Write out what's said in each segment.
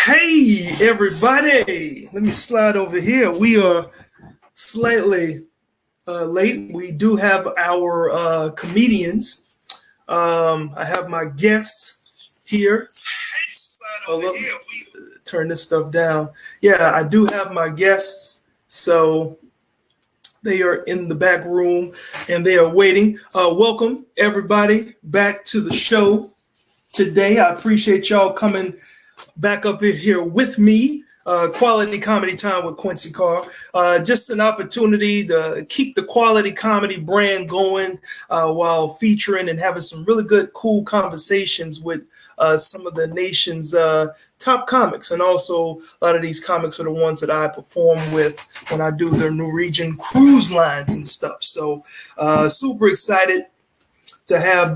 Hey, everybody. Let me slide over here. We are slightly late. We do have our comedians. I have my guests here. Hold up. Turn this stuff down. Yeah, I do have my guests. So they are in the back room and they are waiting. Welcome, everybody, back to the show today. I appreciate y'all coming back up in here with me. Quality comedy time with Quincy Carr. Just an opportunity to keep the quality comedy brand going while featuring and having some really good, cool conversations with some of the nation's top comics. And also, a lot of these comics are the ones that I perform with when I do their Norwegian cruise lines and stuff. So, super excited to have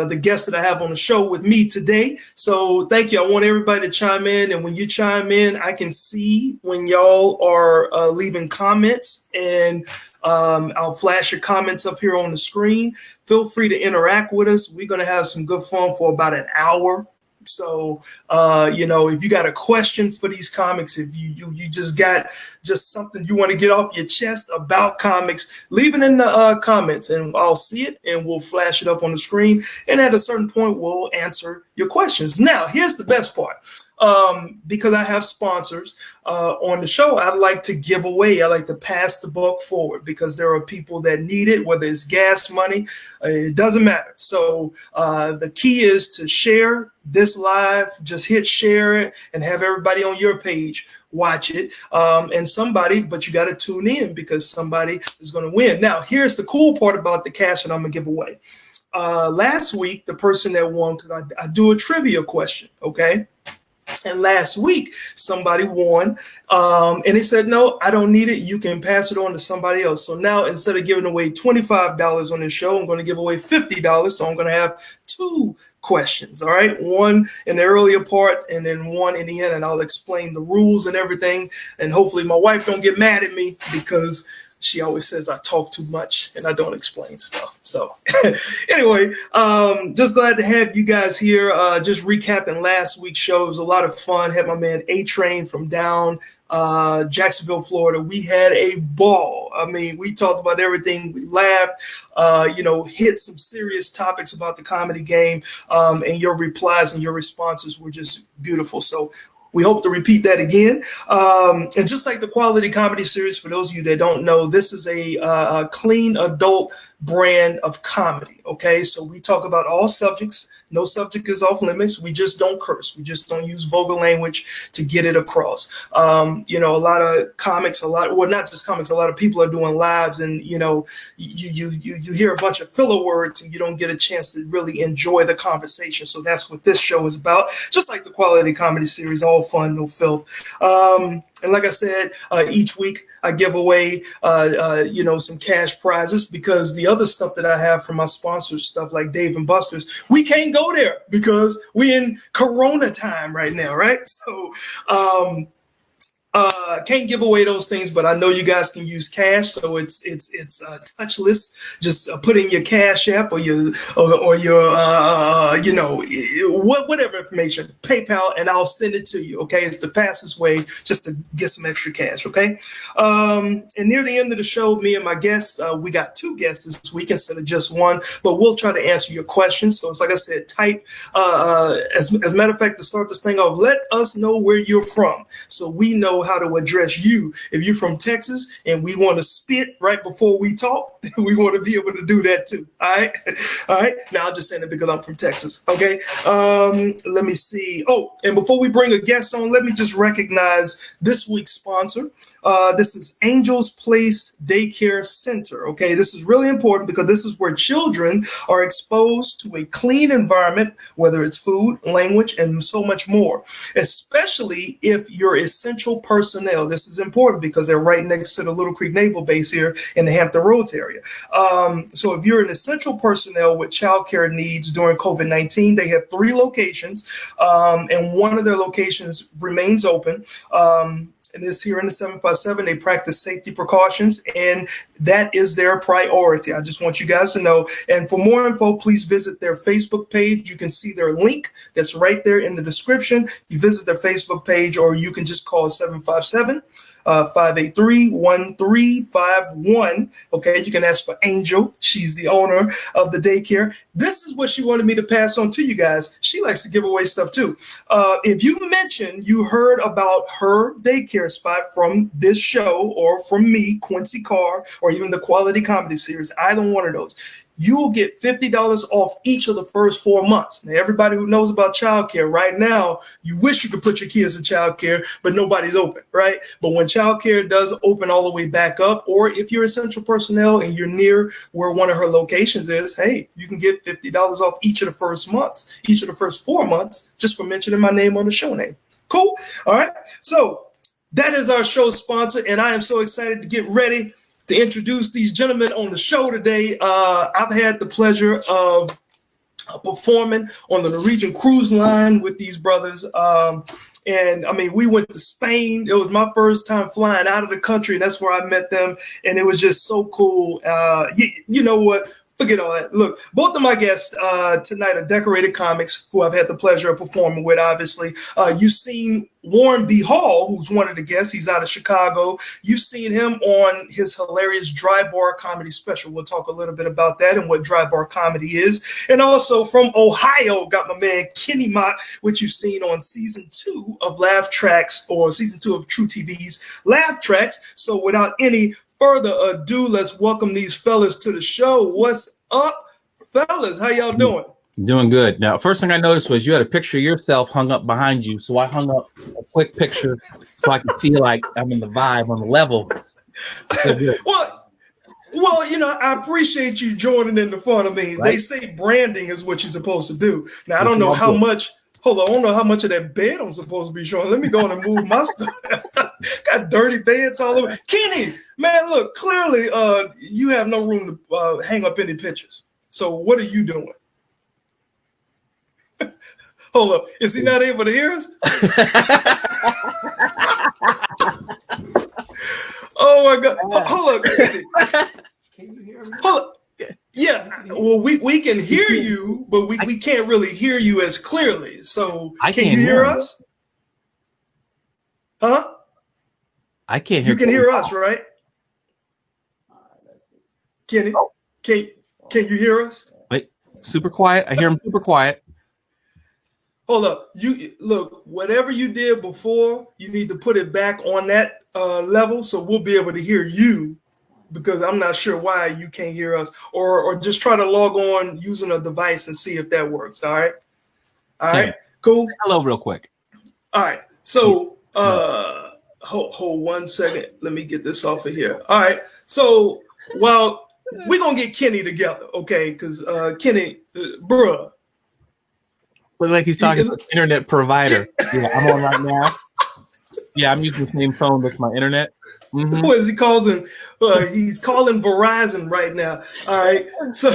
the guests that I have on the show with me today. So thank you. I want everybody to chime in. And when you chime in, I can see when y'all are leaving comments, and I'll flash your comments up here on the screen. Feel free to interact with us. We're going to have some good fun for about an hour. So, if you got a question for these comics, if you just got just something you want to get off your chest about comics, leave it in the comments and I'll see it and we'll flash it up on the screen. And at a certain point, we'll answer your questions. Now, here's the best part. Because I have sponsors on the show, I like to give away. I like to pass the buck forward because there are people that need it, whether it's gas money, it doesn't matter. So the key is to share this live. Just hit share and have everybody on your page watch it. But you got to tune in because somebody is going to win. Now, here's the cool part about the cash that I'm going to give away. Last week, the person that won, because I do a trivia question, okay? And last week, somebody won, and they said, no, I don't need it. You can pass it on to somebody else. So now, instead of giving away $25 on this show, I'm going to give away $50. So I'm going to have two questions, all right? One in the earlier part and then one in the end, and I'll explain the rules and everything. And hopefully my wife don't get mad at me because she always says I talk too much and I don't explain stuff. So anyway, just glad to have you guys here. Just recapping last week's show. It was a lot of fun. Had my man A-Train from down Jacksonville, Florida. We had a ball. I mean, we talked about everything. We laughed, hit some serious topics about the comedy game, and your replies and your responses were just beautiful. So we hope to repeat that again. And just like the Quality Comedy Series, for those of you that don't know, this is a clean adult brand of comedy, okay? So we talk about all subjects. No subject is off limits. We just don't curse. We just don't use vulgar language to get it across. A lot of comics, not just comics, a lot of people are doing lives and, you hear a bunch of filler words and you don't get a chance to really enjoy the conversation. So that's what this show is about. Just like the Quality Comedy Series, all fun, no filth. And like I said, each week I give away, some cash prizes because the other stuff that I have from my sponsors, stuff like Dave and Buster's, we can't go there because we're in Corona time right now, right? So can't give away those things, but I know you guys can use cash, so it's touchless. Just put in your Cash App or your whatever information, PayPal, and I'll send it to you. Okay, it's the fastest way just to get some extra cash. Okay, and near the end of the show, me and my guests, we got two guests this week instead of just one, but we'll try to answer your questions. So it's like I said, type as a matter of fact, to start this thing off, let us know where you're from so we know how to address you. If you're from Texas and we want to spit right before we talk, we want to be able to do that too. All right. Now I'm just saying it because I'm from Texas. Okay. Let me see. Oh, and before we bring a guest on, let me just recognize this week's sponsor. This is Angel's Place Daycare Center. Okay. This is really important because this is where children are exposed to a clean environment, whether it's food, language, and so much more, especially if you're essential personnel. This is important because they're right next to the Little Creek Naval Base here in the Hampton Roads area. So if you're an essential personnel with childcare needs during COVID-19, they have 3 locations, and one of their locations remains open. and this here in the 757, they practice safety precautions, and that is their priority. I just want you guys to know. And for more info, please visit their Facebook page. You can see their link that's right there in the description. You visit their Facebook page, or you can just call 757 583-1351. Okay, you can ask for Angel. She's the owner of the daycare. This is what she wanted me to pass on to you guys. She likes to give away stuff too. If you mention you heard about her daycare spot from this show or from me, Quincy Carr, or even the Quality Comedy Series, either one of those, you'll get $50 off each of the first 4 months. Now, everybody who knows about childcare right now, you wish you could put your kids in childcare, but nobody's open, right? But when childcare does open all the way back up, or if you're essential personnel and you're near where one of her locations is, hey, you can get $50 off each of the first months, each of the first 4 months, just for mentioning my name on the show name. Cool? All right. So that is our show sponsor, and I am so excited to get ready to introduce these gentlemen on the show today. I've had the pleasure of performing on the Norwegian cruise line with these brothers. And I mean, we went to Spain. It was my first time flying out of the country, and that's where I met them. And it was just so cool. You know what? Forget all that. Look, both of my guests tonight are decorated comics who I've had the pleasure of performing with, obviously. You've seen Warren B. Hall, who's one of the guests. He's out of Chicago. You've seen him on his hilarious Dry Bar Comedy special. We'll talk a little bit about that and what Dry Bar Comedy is. And also from Ohio, got my man Kenny Mott, which you've seen on season 2 of Laff Tracks, or season 2 of TruTV's Laff Tracks. So without any further ado, let's welcome these fellas to the show. What's up, fellas? How y'all doing? Doing good. Now, first thing I noticed was you had a picture of yourself hung up behind you, so I hung up a quick picture so I could feel like I'm in the vibe, on the level. Well, you know, I appreciate you joining in the fun. I mean, right? They say branding is what you're supposed to do. Now, I don't know how much. Hold on, I don't know how much of that bed I'm supposed to be showing. Let me go on and move my stuff. Got dirty beds all over. Kenny, man, look, clearly you have no room to hang up any pictures. So what are you doing? Hold up. Is he not able to hear us? Oh, my God. Hold up, Kenny. Can you hear me? Hold up. Yeah, well, we can hear you, but we can't really hear you as clearly. So can you hear us? Huh? I can't hear you. You can hear us, right? Kenny, can you hear us? Wait, super quiet. I hear him super quiet. Hold up. You look, whatever you did before, you need to put it back on that level so we'll be able to hear you. Because I'm not sure why you can't hear us, or just try to log on using a device and see if that works. All right. All right. Cool. Hello, real quick. All right. So hold 1 second. Let me get this off of here. All right. So well, we're gonna get Kenny together, okay? Because Kenny, bruh. Look like he's talking to an internet provider. Yeah, I'm on right now. Yeah, I'm using the same phone that's my internet. Mm-hmm. What is he calling? He's calling Verizon right now. All right. So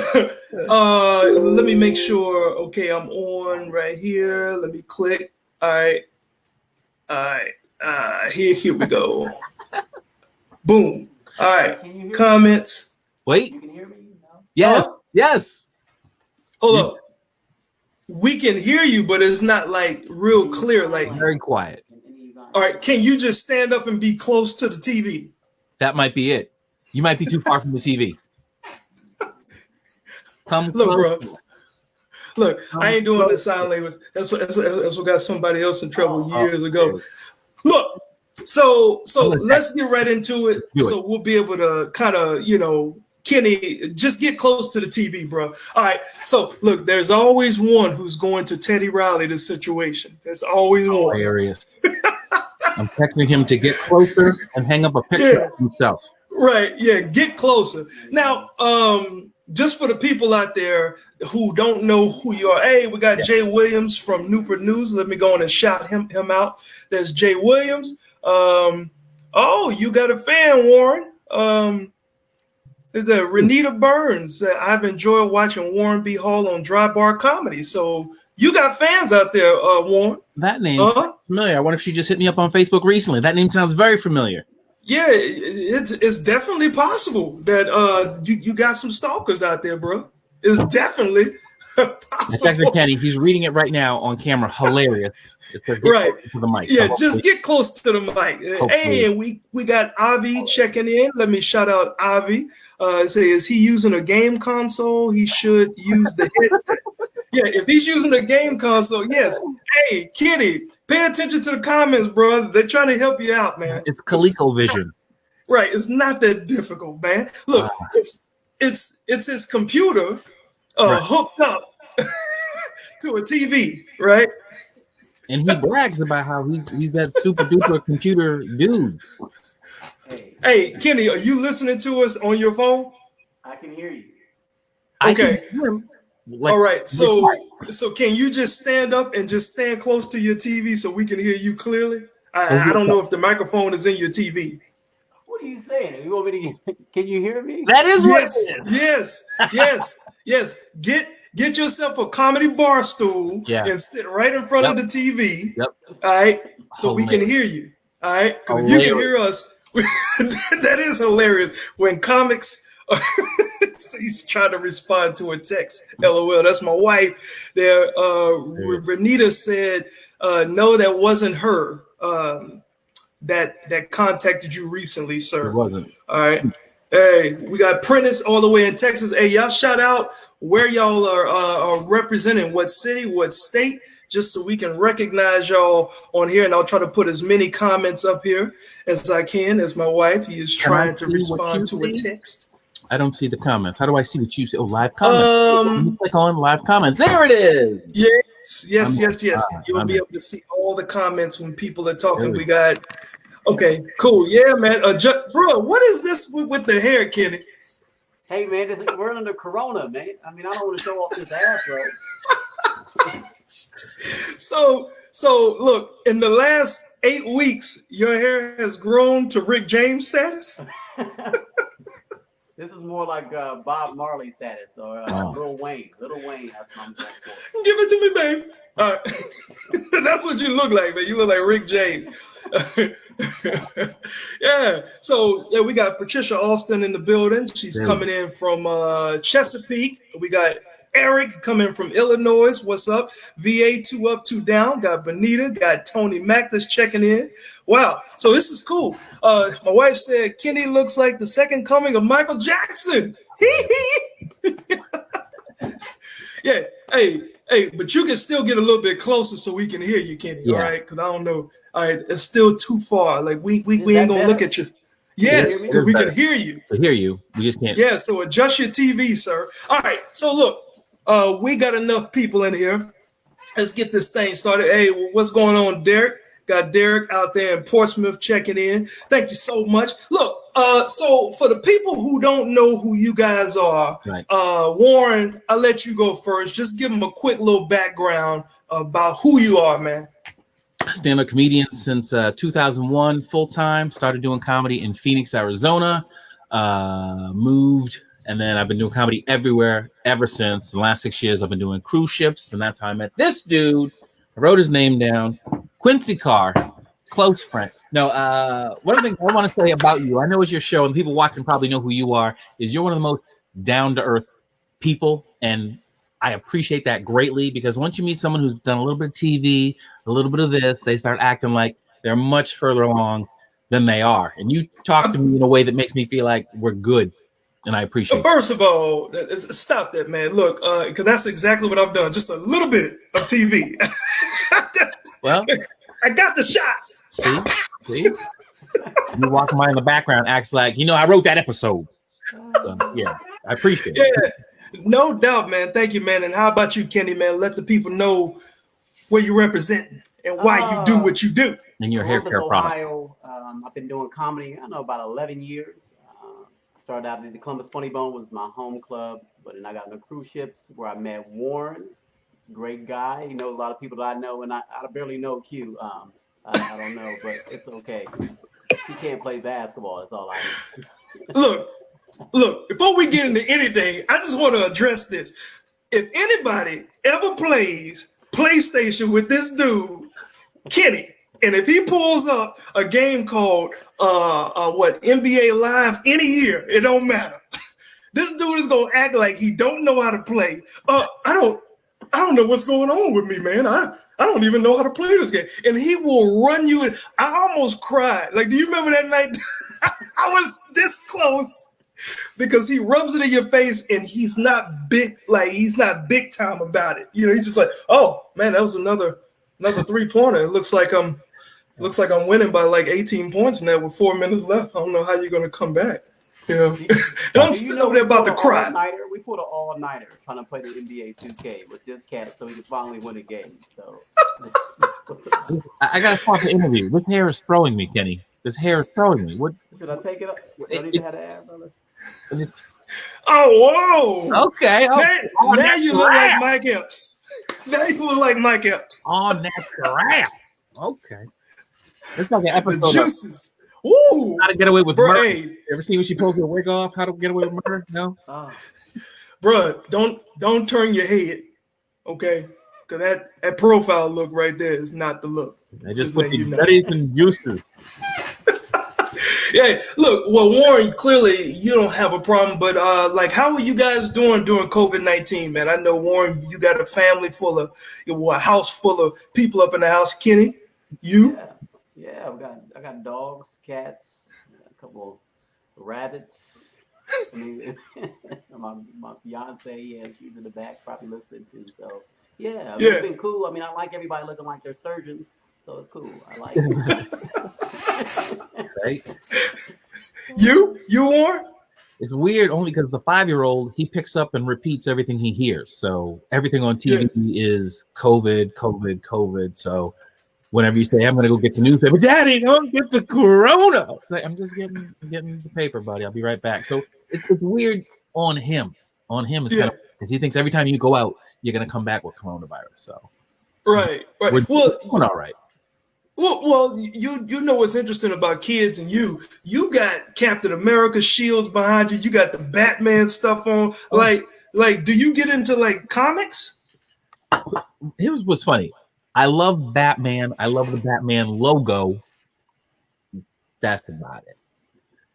let me make sure. Okay, I'm on right here. Let me click. All right. All right. Here we go. Boom. All right. Comments. Wait. You can hear me? No? Yes. Yes. Hold up. We can hear you, but it's not like real clear. Like very quiet. All right, can you just stand up and be close to the TV? That might be it. You might be too far from the TV. Come look, close. Bro. Look, I ain't doing the sign language. That's what got somebody else in trouble years ago. Look, so let's get right into it. So we'll be able to kind of, you know, Kenny, just get close to the TV, bro. All right. So look, there's always one who's going to Teddy Riley this situation. There's always one. Hilarious. I'm texting him to get closer and hang up a picture of himself. Right. Yeah. Get closer. Now, just for the people out there who don't know who you are, hey, we got Jay Williams from Newport News. Let me go on and shout him out. There's Jay Williams. Oh, you got a fan, Warren. There's Renita Burns. I've enjoyed watching Warren B. Hall on Dry Bar Comedy. So you got fans out there, Warren. That name familiar. I wonder if she just hit me up on Facebook recently. That name sounds very familiar. Yeah, it's definitely possible that you got some stalkers out there, bro. It's definitely That's actually possible. Kenny. He's reading it right now on camera. Hilarious. It says, get Right. closer to the mic. Yeah, So just get close to the mic. Hey, and we got Avi checking in. Let me shout out Avi. Say, is he using a game console? He should use the headset. Yeah, if he's using a game console, yes. Hey, Kenny, pay attention to the comments, bro. They're trying to help you out, man. it's ColecoVision. Right, it's not that difficult, man. Look, it's his computer Right. hooked up to a TV, right? And he brags about how he's that super duper computer dude. Hey, Kenny, are you listening to us on your phone? I can hear you. Okay. Like, all right. So can you just stand up and just stand close to your TV so we can hear you clearly? I don't know if the microphone is in your TV. What are you saying? You want me to? Can you hear me? That is what it is. Yes. Get yourself a comedy bar stool and sit right in front of the TV. Yep. All right. So we can hear you. All right. Because if you can hear us, that is hilarious. When comics he's trying to respond to a text. LOL. That's my wife. There. Renita said, no, that wasn't her. That contacted you recently, sir. It wasn't. All right. Hey, we got Prentice all the way in Texas. Hey, y'all shout out where y'all are representing, what city, what state, just so we can recognize y'all on here. And I'll try to put as many comments up here as I can. As my wife, he is trying to respond to a text. I don't see the comments. How do I see what you see? Oh, live comments. You click on live comments. There it is. Yes. You'll be able to see all the comments when people are talking. We got. Okay, cool. Yeah, man. Bro, what is this with the hair, Kenny? Hey, man, we're under Corona, man. I mean, I don't want to show off this afro. So look, in the last 8 weeks, your hair has grown to Rick James status. This is more like Bob Marley status or Lil Wayne. That's what I'm going for. Give it to me, babe. All right. That's what you look like, man. You look like Rick James. Yeah. So yeah, we got Patricia Austin in the building. She's coming in from Chesapeake. We got Eric coming from Illinois. What's up? VA 2 up, 2 down. Got Bonita. Got Tony Mack that's checking in. Wow. So this is cool. My wife said Kenny looks like the second coming of Michael Jackson. Yeah. Hey, but you can still get a little bit closer so we can hear you, Kenny. Yeah. All right, because I don't know. All right, it's still too far. Like we ain't gonna look at you. Yes, because we can hear you. We hear you. We just can't. Yeah. So adjust your TV, sir. All right. So look, we got enough people in here. Let's get this thing started. Hey, what's going on, Derek? Got Derek out there in Portsmouth checking in. Thank you so much. Look, so for the people who don't know who you guys are, right. Warren, I'll let you go first. Just give them a quick little background about who you are, man. Stand-up comedian since 2001, full-time. Started doing comedy in Phoenix, Arizona. Moved, and then I've been doing comedy everywhere ever since. The last 6 years, I've been doing cruise ships, and that's how I met this dude. I wrote his name down. Quincy Carr, close friend. No, one of the things I want to say about you, I know it's your show, and people watching probably know who you are, is you're one of the most down-to-earth people, and I appreciate that greatly, because once you meet someone who's done a little bit of TV, a little bit of this, they start acting like they're much further along than they are. And you talk to me in a way that makes me feel like we're good, and I appreciate it. First of all, stop that, man. Look, because that's exactly what I've done, just a little bit of TV. Well, I got the shots. See? You walking by in the background, acts like, I wrote that episode. So, yeah, I appreciate it. Yeah, no doubt, man. Thank you, man. And how about you, Kenny, man? Let the people know where you represent and why you do what you do. And your hair care product. Ohio. I've been doing comedy, I don't know, about 11 years. Started out in the Columbus Funny Bone was my home club, but then I got on the cruise ships where I met Warren. Great guy. He knows a lot of people that I know, and I barely know Q. I don't know, but it's okay. He can't play basketball. That's all I know. Look, before we get into anything, I just want to address this. If anybody ever plays PlayStation with this dude, Kenny, And if he pulls up a game called NBA Live any year, it don't matter. This dude is gonna act like he don't know how to play. I don't know what's going on with me, man. I don't even know how to play this game. And he will run you in. I almost cried. Like, do you remember that night? I was this close because he rubs it in your face and he's not big time about it. You know, he's just like, oh man, that was another 3-pointer. It looks like I'm winning by like 18 points now with 4 minutes left. I don't know how you're gonna come back. Yeah. And I'm sitting over there about to cry. We pulled an all-nighter trying to play the NBA 2K with this cat so he could finally win a game. So I got to pause the interview. This hair is throwing me, Kenny. This hair is throwing me. What should I take it up? Don't even have to add, brother. Oh, whoa. Okay. Now you look like Mike Epps. Now you look like Mike Epps. On that crap. Okay. It's like an episode. The juices. Ooh, How to Get Away with Murder. Hey. You ever seen when she pulls her wig off? How to Get Away with Murder? No. Bruh, don't turn your head, okay? Because that profile look right there is not the look. I just put the studies and juices. Yeah, look, well, Warren, clearly you don't have a problem, but like, how are you guys doing during COVID-19, man? I know, Warren, you got a family full of, a house full of people up in the house. Kenny, you? Yeah, I got dogs, cats, a couple of rabbits. I mean, my fiance, she's in the back probably listening too. So yeah, it's been cool. I mean, I like everybody looking like they're surgeons, so it's cool. I like it. Right? You Warren? It's weird only because the 5-year-old, he picks up and repeats everything he hears. So everything on TV is COVID. So whenever you say, I'm going to go get the newspaper, Daddy, don't get the corona. It's like, I'm just getting the paper, buddy. I'll be right back. So it's weird on him. On him, it's kind of, because he thinks every time you go out, you're going to come back with coronavirus. So right. We're doing all right. Well, you know what's interesting about kids and you got Captain America shields behind you. You got the Batman stuff on. Like, do you get into like comics? Here's what's funny. I love Batman. I love the Batman logo. That's about it.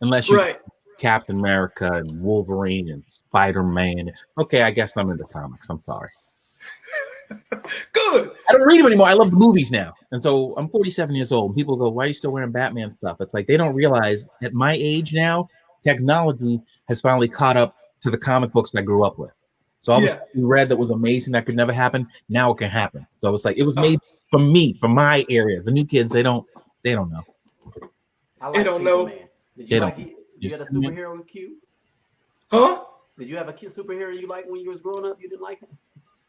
Unless you Captain America and Wolverine and Spider-Man. Okay, I guess I'm into comics. I'm sorry. Good. I don't read them anymore. I love the movies now. And so I'm 47 years old. And people go, why are you still wearing Batman stuff? It's like they don't realize at my age now, technology has finally caught up to the comic books I grew up with. So all this we read that was amazing, that could never happen, now it can happen. So it's like it was made for me, for my area. The new kids, they don't know. They don't know. Did you get a superhero with Q? Huh? Did you have a superhero you liked when you was growing up? You didn't like him?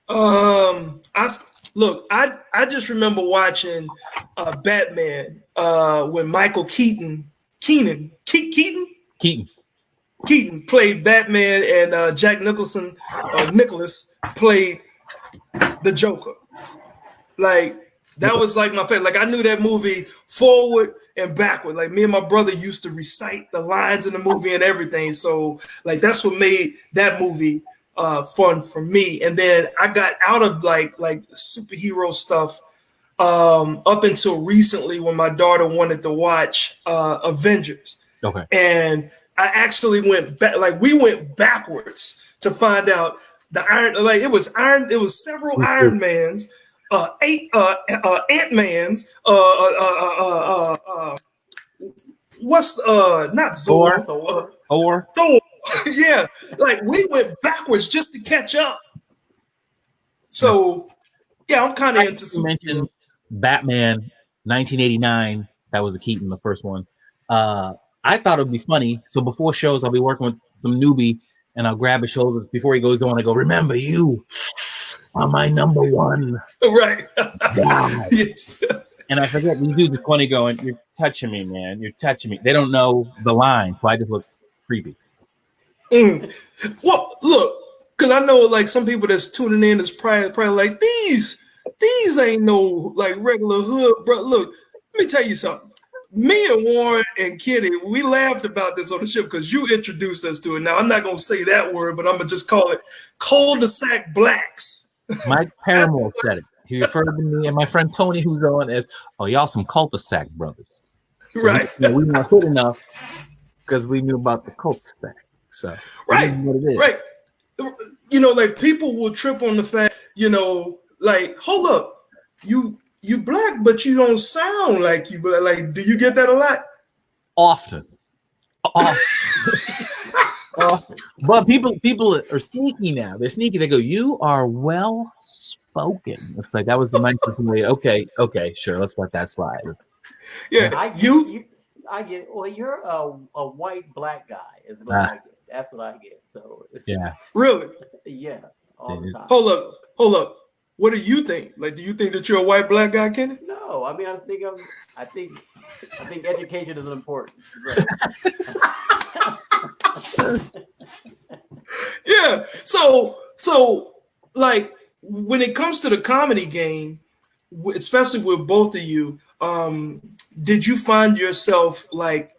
I just remember watching Batman when Michael Keaton played Batman and Jack Nicholas played the Joker. Like that was like my favorite. Like I knew that movie forward and backward. Like me and my brother used to recite the lines in the movie and everything. So like that's what made that movie fun for me. And then I got out of like superhero stuff up until recently when my daughter wanted to watch Avengers. Okay. And I actually went back, like we went backwards to find out the Iron, like it was several Iron Mans, 8 Ant-Mans, what's not Zor, Thor. Yeah, like we went backwards just to catch up. So yeah, I'm kind of into. You mentioned Batman 1989. That was the Keaton, the first one. I thought it would be funny. So before shows, I'll be working with some newbie, and I'll grab his shoulders before he goes on. I go, remember, you are my number one. Right. Yes. And I forget these dudes are funny going, you're touching me, man. You're touching me. They don't know the line, so I just look creepy. Well, look, because I know like some people that's tuning in is probably like, these ain't no like regular hood, bro. Look, let me tell you something. Me and Warren and Kenny, we laughed about this on the show because you introduced us to it. Now, I'm not going to say that word, but I'm going to just call it cul-de-sac blacks. Mike Paramore said it. He referred to me and my friend Tony, who's on, as, "Oh, y'all some cul-de-sac brothers." So Right. we weren't good enough because we knew about the cul-de-sac. So it Right. is what it is. Right. You know, like people will trip on the fact, you know, like, hold up, you black, but you don't sound like you black. Like, do you get that a lot? Often. But people are sneaky now. They're sneaky. They go, "You are well spoken." It's like that was the nicest way. Okay, sure, let's let that slide. Yeah. I get. Well, you're a white black guy is what I get. That's what I get. So Yeah. Really? Yeah. All the time. Hold up. What do you think? Like, do you think that you're a white black guy, Kenny? No, I mean, I think education is important. Yeah. So like when it comes to the comedy game, especially with both of you, did you find yourself like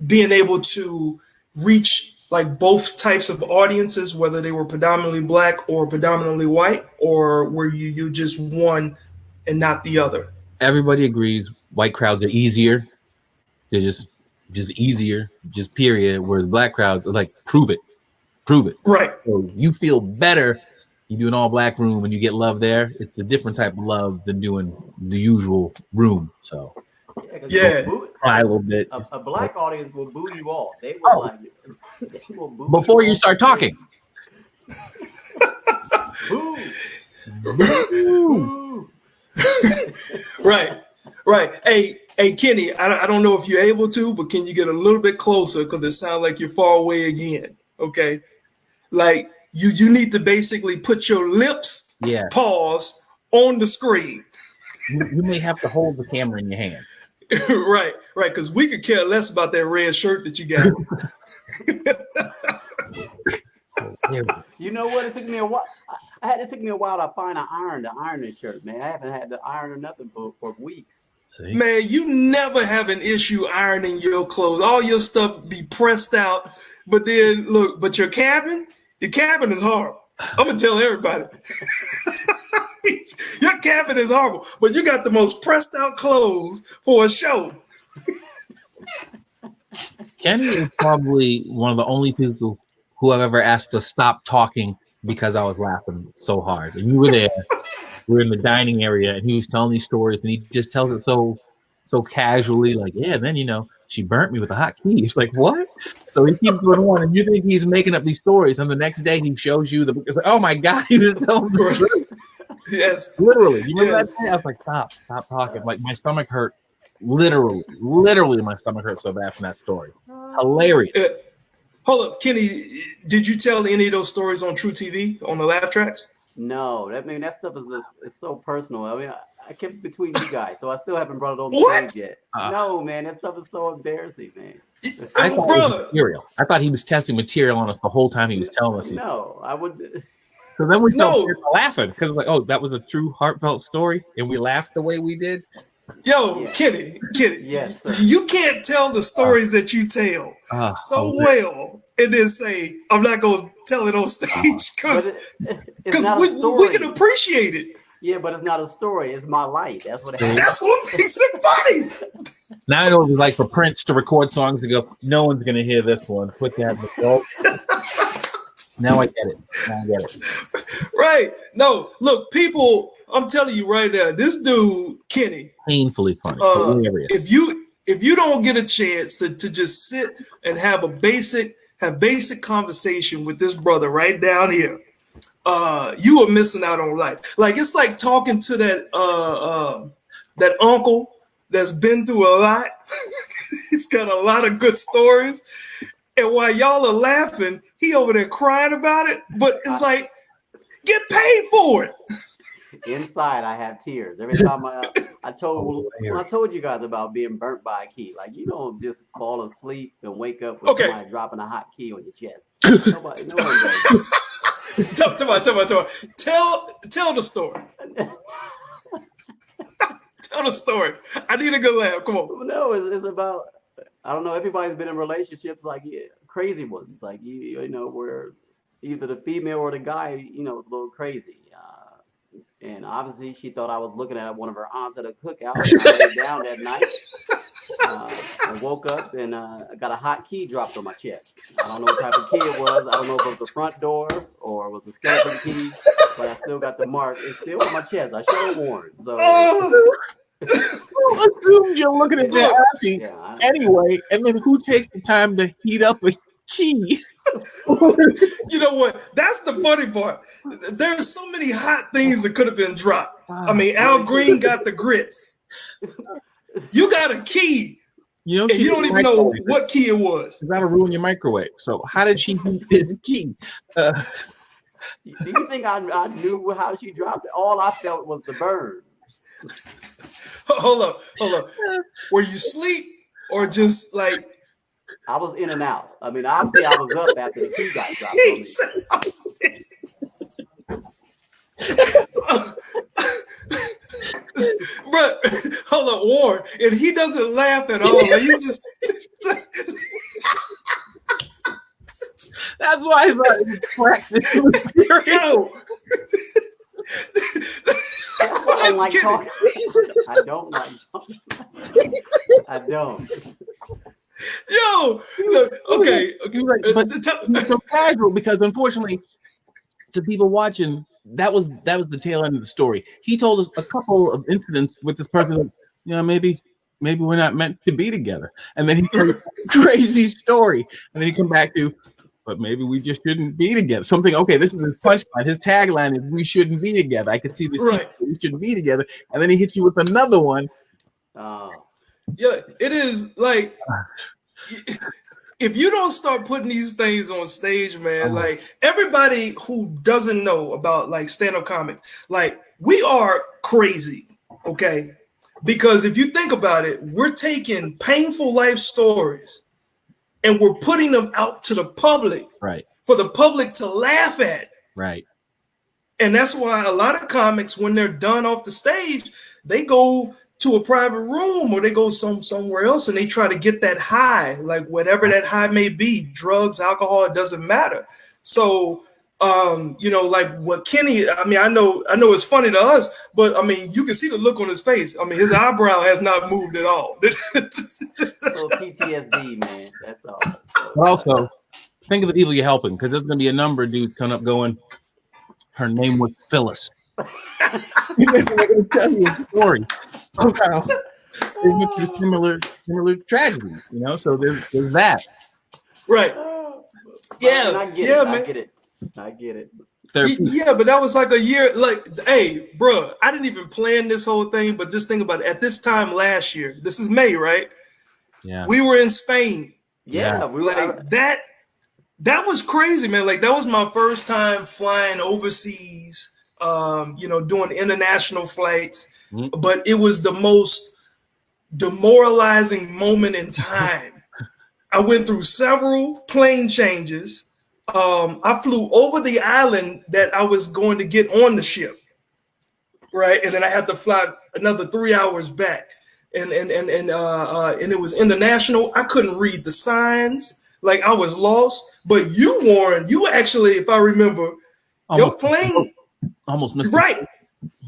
being able to reach like both types of audiences, whether they were predominantly black or predominantly white, or were you just one and not the other? Everybody agrees white crowds are easier. They're just easier, just period. Whereas black crowds are like, prove it. Right. So you feel better. You do an all black room and you get love there. It's a different type of love than doing the usual room. So Yeah. cry a little bit. A black audience will boo you off. They will they will boo before you off start the talking. Boo. Boo. Right. Hey, Kenny, I don't know if you're able to, but can you get a little bit closer because it sounds like you're far away again. Okay, like you need to basically put your lips, pause on the screen. You may have to hold the camera in your hand. right, because we could care less about that red shirt that you got. You know what? It took me a while. It took me a while to find an iron to iron this shirt, man. I haven't had to iron or nothing for weeks. See? Man, you never have an issue ironing your clothes. All your stuff be pressed out. But then look, but your cabin is horrible. I'm gonna tell everybody. Your cabin is horrible, but you got the most pressed out clothes for a show. Kenny is probably one of the only people who I've ever asked to stop talking because I was laughing so hard. And you were there. We were in the dining area, and he was telling these stories, and he just tells it so casually, like, yeah, then, she burnt me with a hot key. It's like, what? So he keeps going on, and you think he's making up these stories, and the next day he shows you it's like, oh my God, he was telling the truth. Yes. Literally. You remember that day? I was like, stop talking. Like, my stomach hurt. Literally, my stomach hurt so bad from that story. Hilarious. Hold up, Kenny, did you tell any of those stories on TruTV on the laugh tracks? No, that stuff is so personal. I mean, I kept it between you guys, so I still haven't brought it on the stage yet. No, man, that stuff is so embarrassing, man. I thought it was material. I thought he was testing material on us the whole time he was telling us. No, I would. So then we started laughing because like, oh, that was a true heartfelt story, and we laughed the way we did. Yo, yeah. Kenny, yes, sir. You can't tell the stories that you tell well and then say, I'm not going to tell it on stage because we can appreciate it. Yeah, but it's not a story. It's my life. That's what happens. That's what makes it funny. Now I know it was like for Prince to record songs and go, no one's going to hear this one. Put that in the show. Now I get it. Right. No, look, people, I'm telling you right now, this dude, Kenny, painfully funny. If you don't get a chance to just sit and have basic conversation with this brother right down here, you are missing out on life. Like it's like talking to that uncle that's been through a lot. He's got a lot of good stories. And while y'all are laughing, he over there crying about it. But it's like, get paid for it. Inside, I have tears every time I told you guys about being burnt by a key. Like you don't just fall asleep and wake up with somebody dropping a hot key on your chest. Nobody does. Tell the story. Tell the story. I need a good laugh. Come on. No, it's about. I don't know. Everybody's been in relationships like crazy ones, like you know, where either the female or the guy, is a little crazy. And obviously, she thought I was looking at one of her aunts at a cookout. And I laid down that night. I woke up and I got a hot key dropped on my chest. I don't know what type of key it was. I don't know if it was the front door or it was a skeleton key, but I still got the mark. It's still on my chest. I should have worn. So. Well, assume you're looking at their auntie anyway, and then who takes the time to heat up a key? You know what? That's the funny part. There's so many hot things that could have been dropped. I mean, Al Green got the grits. You got a key. You don't even know what key it was. You gotta ruin your microwave. So how did she heat his key? Do you think I knew how she dropped it? All I felt was the burn. Hold up. Were you asleep or just like? I was in and out. I mean, obviously, I was up after the key got dropped on me. But hold up, Warren, and he doesn't laugh at all. Like, you just. That's why I practice. Yo. That's why I don't like talking. I don't like talking. I don't. Yo, look, okay. Right, but it's so casual because unfortunately, to people watching, that was the tail end of the story. He told us a couple of incidents with this person. Maybe we're not meant to be together, and then he told a crazy story, and then he come back to, but maybe we just shouldn't be together. Something. Okay, this is his punchline. His tagline is, "We shouldn't be together." I could see this. Right. We shouldn't be together, and then he hits you with another one. Yeah, it is like if you don't start putting these things on stage, man, like everybody who doesn't know about like stand-up comics, like we are crazy, okay? Because if you think about it, we're taking painful life stories and we're putting them out to the public, right? For the public to laugh at, right? And that's why a lot of comics, when they're done off the stage, they go to a private room or they go somewhere else and they try to get that high, like whatever that high may be, drugs, alcohol, it doesn't matter. So, like what Kenny, I mean, I know it's funny to us, but I mean, you can see the look on his face. I mean, his eyebrow has not moved at all. So PTSD, man, that's all. But also, think of the people you're helping, because there's going to be a number of dudes coming up going, her name was Phyllis. They're going to tell you a story. Okay. They went through similar tragedies, so there's that. Right. Yeah. I get it. Yeah, but that was like a year, like, hey, bro, I didn't even plan this whole thing, but just think about it. At this time last year, this is May, right? Yeah. We were in Spain. Yeah. We were like that was crazy, man. Like that was my first time flying overseas, doing international flights. Mm-hmm. But it was the most demoralizing moment in time. I went through several plane changes. I flew over the island that I was going to get on the ship, right? And then I had to fly another 3 hours back. And it was international. I couldn't read the signs. Like I was lost. But you, Warren, you actually, if I remember, your plane almost missed right.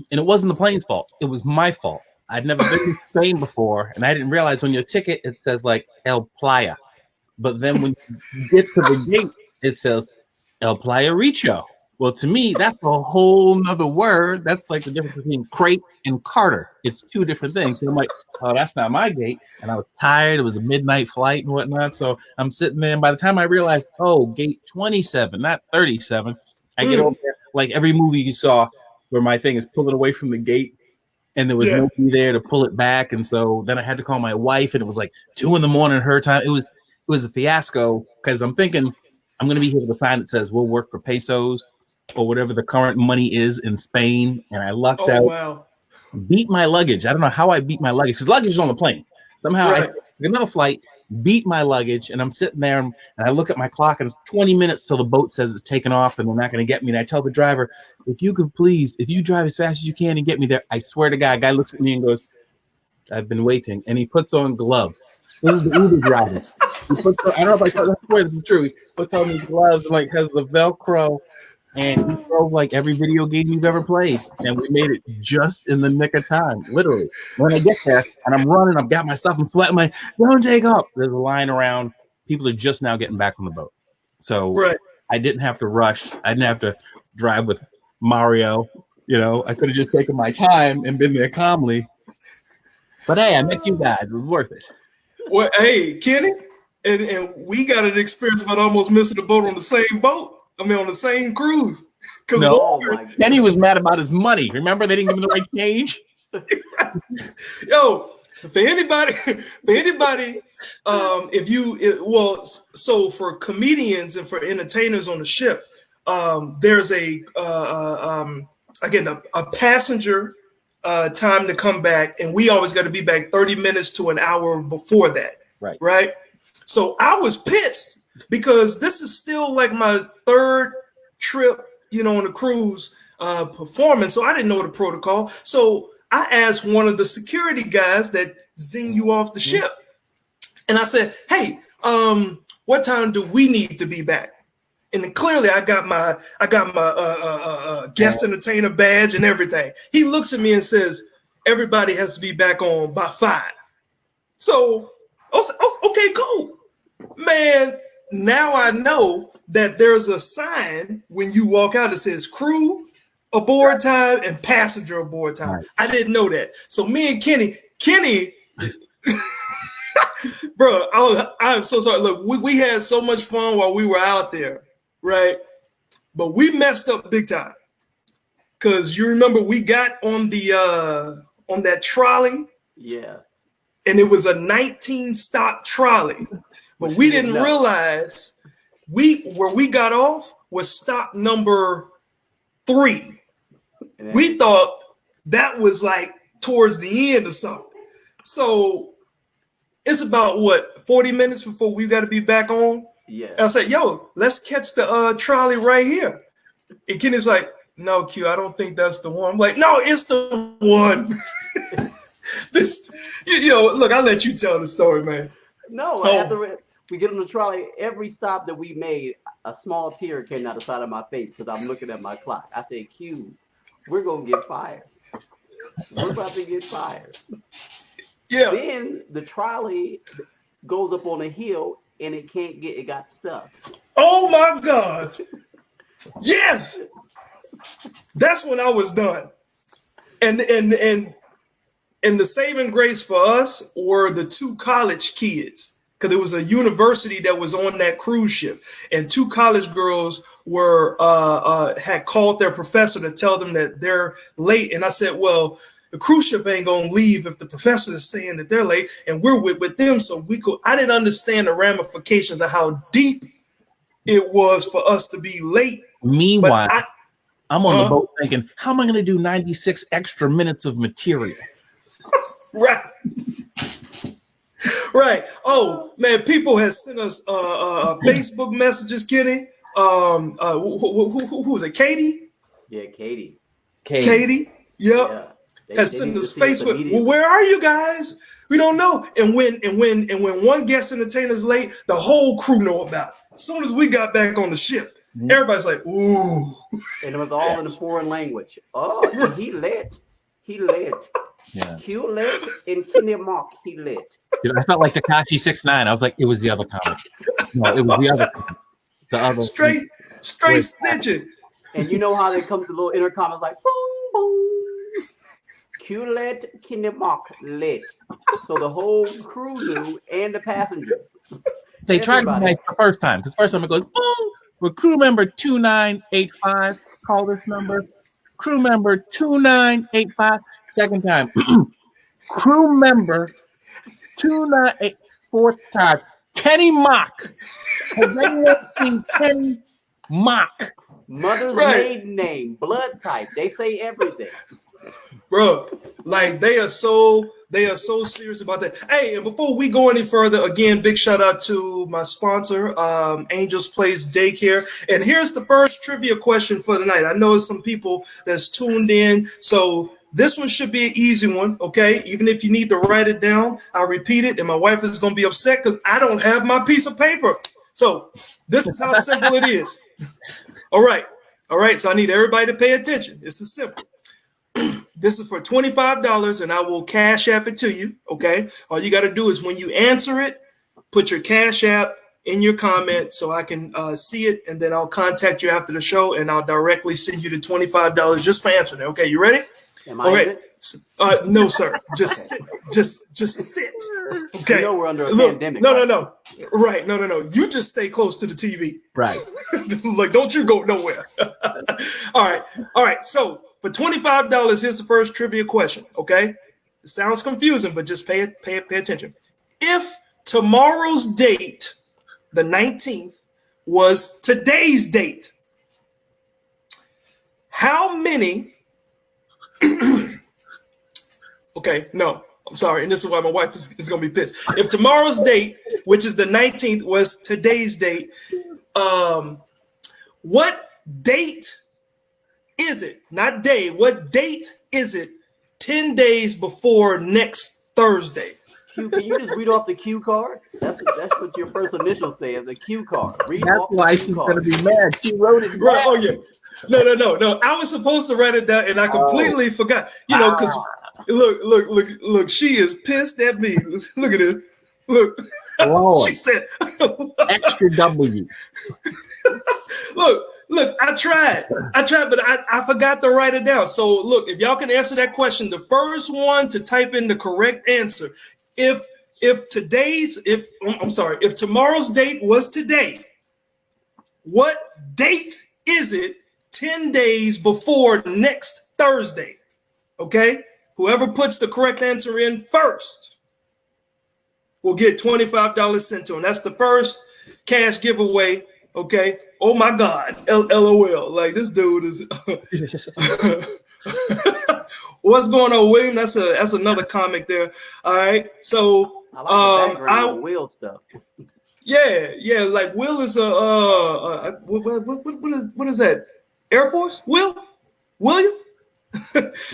And it wasn't the plane's fault. It was my fault. I'd never been to Spain before, and I didn't realize on your ticket it says like El Playa. But then when you get to the gate, it says El Playa Richo. Well, to me, that's a whole nother word. That's like the difference between crate and Carter. It's two different things. And I'm like, oh, that's not my gate. And I was tired. It was a midnight flight and whatnot. So I'm sitting there. And by the time I realized, gate 27, not 37, I get over there. Like every movie you saw where my thing is pulling away from the gate and there was nobody there to pull it back. And so then I had to call my wife and it was like 2 a.m. her time. It was a fiasco because I'm thinking I'm going to be here with a sign that says we'll work for pesos or whatever the current money is in Spain. And I lucked out. Wow. Beat my luggage. I don't know how I beat my luggage because luggage is on the plane. Somehow I took another flight, beat my luggage, and I'm sitting there and I look at my clock and it's 20 minutes till the boat says it's taken off and they're not going to get me. And I tell the driver, if you drive as fast as you can and get me there, I swear to God, guy looks at me and goes, I've been waiting. And he puts on gloves. This is the Uber driver. I don't know if I swear this is true. He puts on these gloves and like has the Velcro and he drove like every video game you've ever played, and we made it just in the nick of time, literally. When I get there and I'm running, I've got my stuff, I'm sweating, I'm like, don't take off. There's a line around. People are just now getting back on the boat, so Right. I didn't have to rush. I didn't have to drive with Mario. You know, I could have just taken my time and been there calmly. But hey, I met you guys. It was worth it. Well, hey, Kenny, and we got an experience about almost missing the boat on the same boat. I mean, on the same cruise. Because No, Oh my God. Kenny was mad about his money. Remember, they didn't give him the right change. yo, for anybody, so for comedians and for entertainers on the ship, there's again a passenger time to come back, and we always got to be back 30 minutes to an hour before that. Right. Right. So I was pissed because this is still like my third trip, on the cruise performance. So I didn't know the protocol. So I asked one of the security guys that zing you off the ship, and I said, "Hey, what time do we need to be back?" And then clearly, I got my guest entertainer badge and everything. He looks at me and says, "Everybody has to be back on by 5." So I was like, "Oh, okay, cool, man." Now I know that there's a sign when you walk out that says "crew aboard time" and "passenger aboard time." Right. I didn't know that. So me and Kenny, bro, I'm so sorry. Look, we had so much fun while we were out there, right? But we messed up big time. Cause you remember we got on that trolley, Yes. and it was a 19 stop trolley. But we didn't realize where we got off was stop number 3. We thought that was like towards the end or something. So it's about 40 minutes before we got to be back on. Yeah. And I said, "Yo, let's catch the trolley right here." And Kenny's like, "No, Q, I don't think that's the one." I'm like, "No, it's the one." Look, I'll let you tell the story, man. No, Oh. after we get on the trolley, every stop that we made, a small tear came out the side of my face because I'm looking at my clock. I said, "Q, we're gonna get fired. We're about to get fired." Yeah. Then the trolley goes up on a hill and it got stuck. Oh my God. Yes. That's when I was done. And the saving grace for us were the 2 college kids. Because it was a university that was on that cruise ship, and 2 college girls had called their professor to tell them that they're late. And I said, "Well, the cruise ship ain't gonna leave if the professor is saying that they're late, and we're with them." So I didn't understand the ramifications of how deep it was for us to be late. Meanwhile, But I'm on the boat thinking, how am I going to do 96 extra minutes of material? Right. Right. Oh man, people have sent us Facebook messages, Kenny. Who was it? Katie? Yeah, Katie. Katie. Yep. Yeah. Has sent us Facebook. Well, where are you guys? We don't know. And when one guest entertainer's late, the whole crew know about it. As soon as we got back on the ship, everybody's like, "Ooh." And it was all in a foreign language. Oh, he lit. Yeah. Q lit and Kenny Mock, he lit. Dude, I felt like Tekashi 6ix9ine. I was like, it was the other comic. No, it was the other comic. The other Straight snitching. And you know how they come to the little intercom, it's like boom, boom. Q lit, Kenny Mock lit. So the whole crew knew and the passengers. They tried to be nice the first time, because first time it goes boom. With crew member 2985, call this number. Crew member 2985. Second time, crew member 298. Fourth time, Kenny Mock. Has anyone seen Kenny Mock? Mother's maiden name, blood type. They say everything. Bro, like they are so serious about that. Hey, and before we go any further, again, big shout out to my sponsor, Angels Place Daycare. And here's the first trivia question for the night. I know some people that's tuned in, so this one should be an easy one, okay? Even if you need to write it down, I'll repeat it, and my wife is going to be upset because I don't have my piece of paper. So this is how simple it is. All right. All right, so I need everybody to pay attention. This is simple. This is for $25, and I will cash app it to you. Okay. All you got to do is when you answer it, put your cash app in your comment so I can see it, and then I'll contact you after the show, and I'll directly send you the $25 just for answering it. Okay, you ready? Am I in it? No, sir. Just sit. Just sit. Okay. You know we're under a pandemic. No. Right. No. You just stay close to the TV. Right. Like, don't you go nowhere. All right. So for $25, here's the first trivia question. Okay. It sounds confusing, but just pay attention. If tomorrow's date, the 19th, was today's date, how many? Okay, no, I'm sorry. And this is why my wife is going to be pissed. If tomorrow's date, which is the 19th, was today's date, what date is it? Not day. What date is it 10 days before next Thursday? Q, can you just read off the cue card? That's what your first initial says, the cue card. Read That's off why the cue she's card. going to be mad. She wrote it down. Right. Oh, yeah. No. I was supposed to write it down, and I completely forgot. You know, because look. She is pissed at me. Look at this. Look. Lord. She said, Extra W. Look. I tried, but I forgot to write it down. So look, if y'all can answer that question, the first one to type in the correct answer. If tomorrow's date was today, what date is it 10 days before next Thursday? Okay? Whoever puts the correct answer in first will get $25 sent to them. That's the first cash giveaway. Okay? Oh my God. LOL. Like, this dude is What's going on, William? That's another comic there. All right. So I like the background on Will stuff. Yeah. Like, Will is what is that? Air Force? William?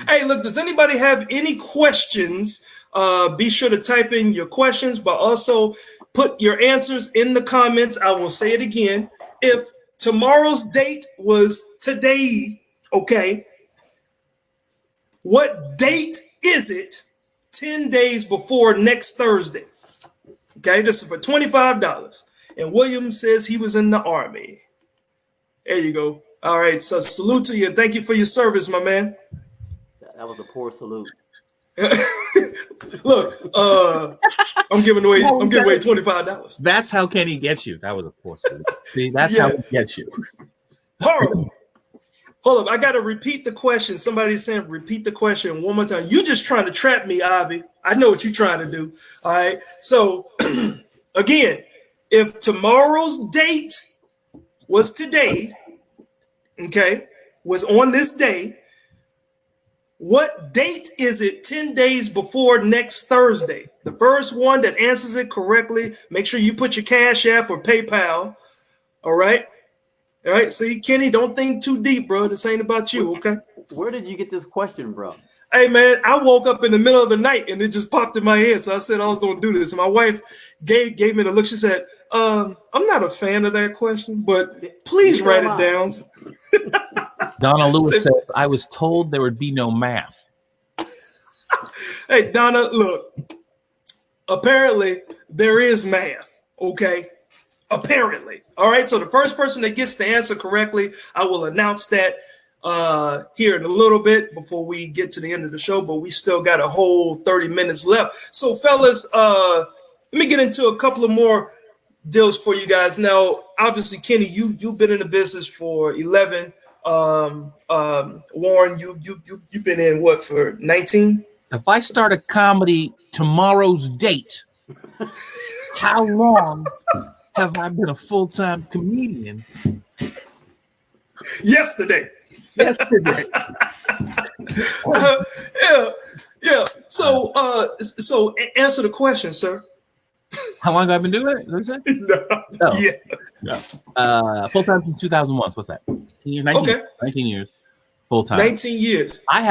Hey, look, does anybody have any questions? Be sure to type in your questions, but also put your answers in the comments. I will say it again. If tomorrow's date was today, okay, what date is it 10 days before next Thursday? Okay, this is for $25. And William says he was in the Army. There you go. All right, so salute to you and thank you for your service, my man. That was a poor salute. Look, I'm giving away $25. That's how Kenny gets you. That was a poor salute. See, that's how he gets you. Hold up, I gotta repeat the question. Somebody's saying repeat the question one more time. You just trying to trap me, Ivy. I know what you're trying to do. All right. So again, if tomorrow's date was today, okay, was on this day, what date is it 10 days before next Thursday? The first one that answers it correctly, make sure you put your Cash App or PayPal. All right. All right. See, Kenny, don't think too deep, bro. This ain't about you. Okay. Where did you get this question from? Hey, man, I woke up in the middle of the night and it just popped in my head. So I said I was going to do this. And my wife gave me the look. She said, I'm not a fan of that question, but please write it down. Donna Lewis says, I was told there would be no math. Hey, Donna, look, apparently there is math. Okay. Apparently. All right. So the first person that gets the answer correctly, I will announce that here in a little bit before we get to the end of the show, but we still got a whole 30 minutes left. So fellas, let me get into a couple of more deals for you guys. Now, obviously, Kenny, you've been in the business for 11. Warren, you've been in what for 19? If I start a comedy tomorrow's date, how long have I been a full-time comedian? Yesterday. Yeah. So answer the question, sir. How long have I been doing it? No. Full-time since 2001. So what's that? 19 years? 19, Okay. 19 years. Full-time. 19 years. I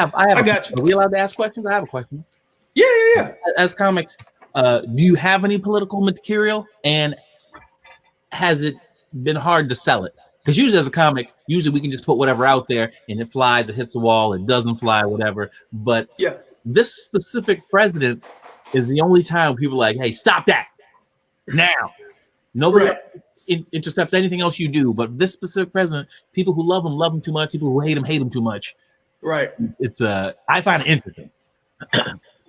got you. Are we allowed to ask questions? I have a question. Yeah. As comics, do you have any political material? And has it been hard to sell it? Because usually as a comic, usually we can just put whatever out there and it flies, it hits the wall, it doesn't fly, whatever. But Yeah. this specific president is the only time people are like, hey, stop that now. Nobody Right. intercepts anything else you do. But this specific president, people who love him too much. People who hate him too much. Right. It's I find it interesting.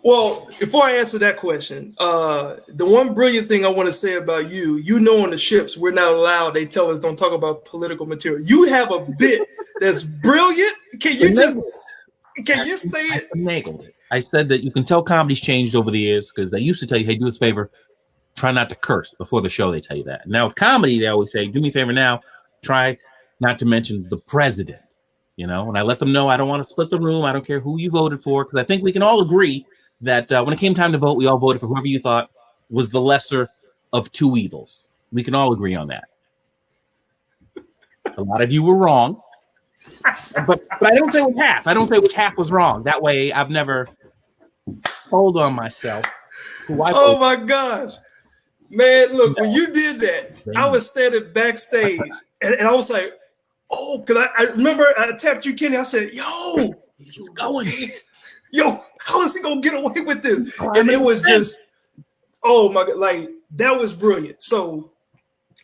Well, before I answer that question, the one brilliant thing I want to say about you, on the ships, we're not allowed. They tell us don't talk about political material. You have a bit that's brilliant. Can you say it? I nailed it. I said that you can tell comedy's changed over the years because they used to tell you, hey, do us a favor, try not to curse before the show. They tell you that. Now with comedy, they always say, do me a favor now, try not to mention the president. And I let them know I don't want to split the room. I don't care who you voted for, because I think we can all agree that when it came time to vote, we all voted for whoever you thought was the lesser of two evils. We can all agree on that. A lot of you were wrong, but I don't say which half. I don't say which half was wrong. That way, I've never told on myself. Oh my gosh, man! Look, when you did that, I was standing backstage, and I was like, "Oh," because I remember I tapped you, Kenny. I said, "Yo, he's going." Yo, how is he gonna get away with this? And it was just, oh my God, like that was brilliant. So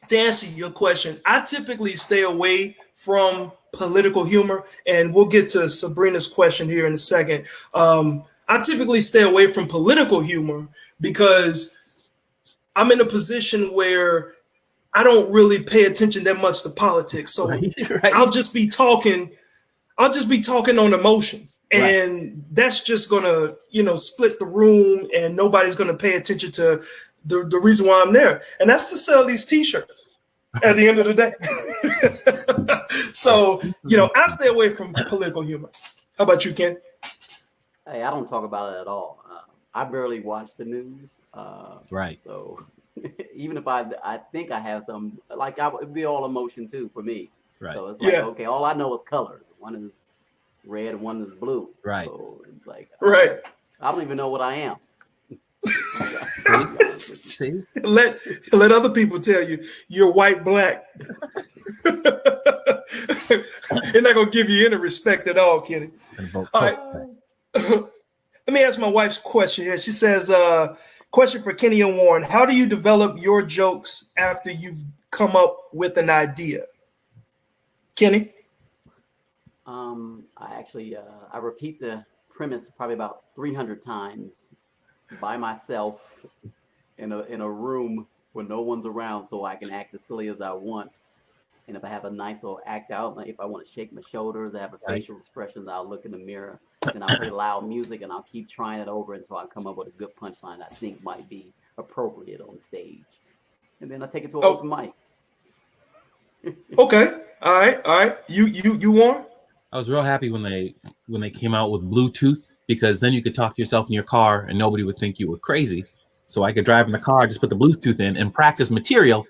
to answer your question, I typically stay away from political humor, and we'll get to Sabrina's question here in a second. I typically stay away from political humor because I'm in a position where I don't really pay attention that much to politics. So right. I'll just be talking on emotion. And that's just gonna, split the room, and nobody's gonna pay attention to the reason why I'm there. And that's to sell these T-shirts at the end of the day. So, I stay away from political humor. How about you, Ken? Hey, I don't talk about it at all. I barely watch the news. Right. So even if I think I have some, like it'd be all emotion too for me. Right. So it's like, okay, all I know is colors. One is red, one is blue. Right. So it's like, right. I don't even know what I am. See? Let other people tell you you're white, black. They're not gonna give you any respect at all, Kenny. All right. Let me ask my wife's question here. She says, question for Kenny and Warren. How do you develop your jokes after you've come up with an idea? Kenny? I actually I repeat the premise probably about 300 times by myself in a room where no one's around, so I can act as silly as I want. And if I have a nice little act out, like if I want to shake my shoulders, I have a facial expressions, I'll look in the mirror, and I'll play loud music, and I'll keep trying it over until I come up with a good punchline I think might be appropriate on stage. And then I take it to an open mic. Okay. All right. You Warren? I was real happy when they came out with Bluetooth, because then you could talk to yourself in your car and nobody would think you were crazy. So I could drive in the car, just put the Bluetooth in and practice material,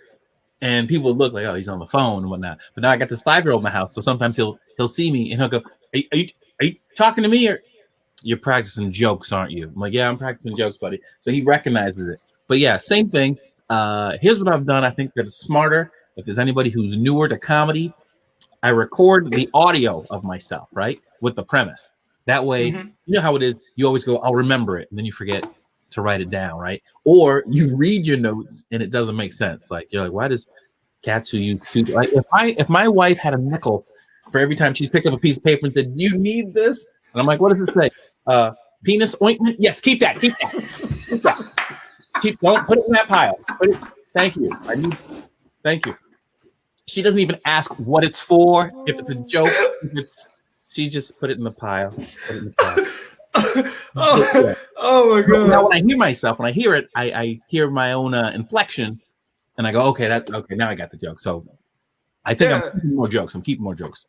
and people would look like, oh, he's on the phone and whatnot. But now I got this 5-year-old in my house, so sometimes he'll see me and he'll go, are you talking to me, or you're practicing jokes, aren't you? I'm like, yeah, I'm practicing jokes, buddy. So he recognizes it. But yeah, same thing. Here's what I've done. I think that it's smarter. If there's anybody who's newer to comedy, I record the audio of myself, right, with the premise. That way, you know how it is. You always go, I'll remember it, and then you forget to write it down, right? Or you read your notes and it doesn't make sense. Like you're like, why does Katsu use like if my wife had a nickel for every time she's picked up a piece of paper and said, "You need this," and I'm like, what does it say? Penis ointment? Yes, keep that. Keep that. Don't put it in that pile. Thank you. Thank you. She doesn't even ask what it's for, if it's a joke. She just put it in the pile. Oh my God. Now when I hear myself, when I hear it, I hear my own inflection, and I go, okay, now I got the joke. So I think I'm keeping more jokes.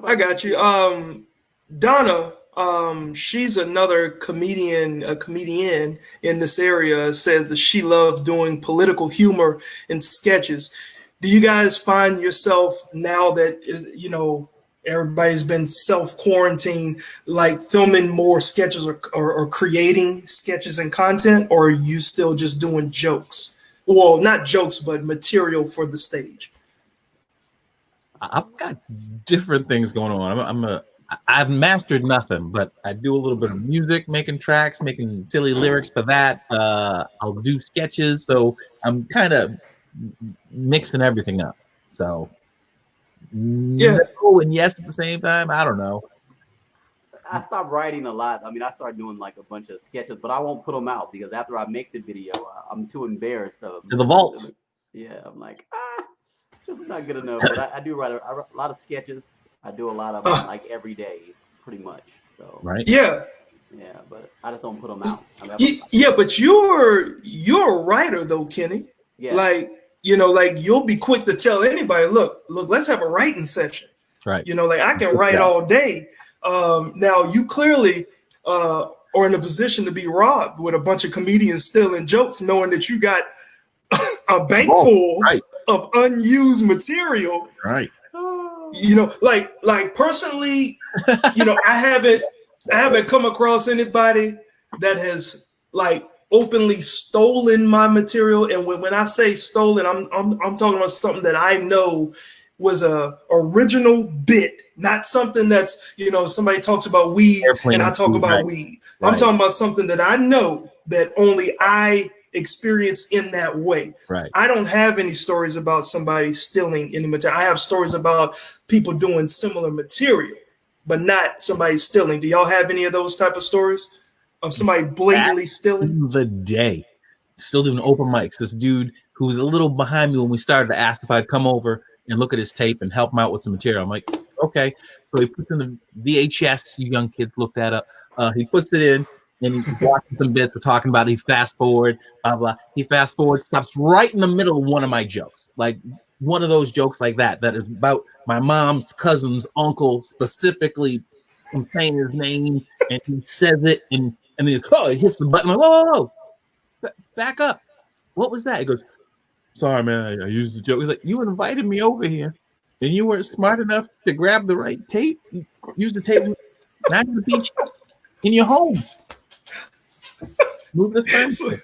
I got you. Donna, she's another comedian in this area, says that she loves doing political humor in sketches. Do you guys find yourself, now that everybody's been self-quarantined, like filming more sketches or creating sketches and content, or are you still just doing jokes? Well, not jokes, but material for the stage? I've got different things going on. I've mastered nothing, but I do a little bit of music, making tracks, making silly lyrics for that. I'll do sketches, so I'm kind of mixing everything up. So Yeah. no and yes at the same time. I don't know. I stopped writing a lot. I mean, I started doing like a bunch of sketches, but I won't put them out because after I make the video, I'm too embarrassed of them. To the vault. Yeah, I'm like, this is not good enough. But I do write a lot of sketches. I do a lot of them like every day, pretty much. So Right. Yeah. yeah, but I just don't put them out. I mean, Yeah, but you're a writer though, Kenny. yeah. Like, like you'll be quick to tell anybody, look, let's have a writing session. Right. Like I can write all day. Now you clearly are in a position to be robbed with a bunch of comedians stealing jokes, knowing that you got a bank full of unused material. Right. Like personally, I haven't come across anybody that has like openly stolen my material. And when I say stolen, I'm talking about something that I know was a original bit, not something that's, somebody talks about weed and I talk about weed. I'm talking about something that I know that only I experience in that way. Right. I don't have any stories about somebody stealing any material. I have stories about people doing similar material, but not somebody stealing. Do y'all have any of those type of stories of somebody blatantly stealing? The day, still doing open mics. This dude who was a little behind me when we started asked if I'd come over and look at his tape and help him out with some material. I'm like, okay. So he puts in the VHS. You young kids look that up. He puts it in and he's watching some bits. We're talking about it. He fast forward, blah, blah. He fast forward, stops right in the middle of one of my jokes. Like one of those jokes like that is about my mom's cousin's uncle, specifically. I'm saying his name and he says it and then he hits the button. I'm like, whoa. Back up. What was that? He goes, sorry, man, I used the joke. He's like, you invited me over here and you weren't smart enough to grab the right tape. You use the tape. Now you're the beach in your home. Move this furniture.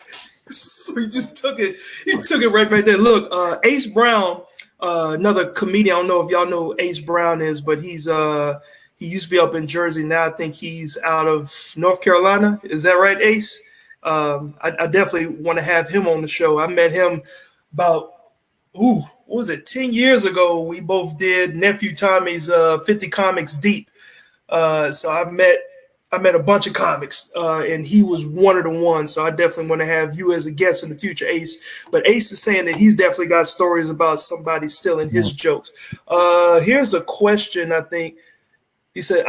So he just took it. He took it right there. Look, Ace Brown, another comedian. I don't know if y'all know who Ace Brown is, but he used to be up in Jersey. Now I think he's out of North Carolina. Is that right, Ace? I definitely want to have him on the show. I met him about, what was it, 10 years ago. We both did Nephew Tommy's 50 Comics Deep. So I met a bunch of comics, and he was one of the ones. So I definitely want to have you as a guest in the future, Ace. But Ace is saying that he's definitely got stories about somebody stealing his jokes. Here's a question, I think. He said,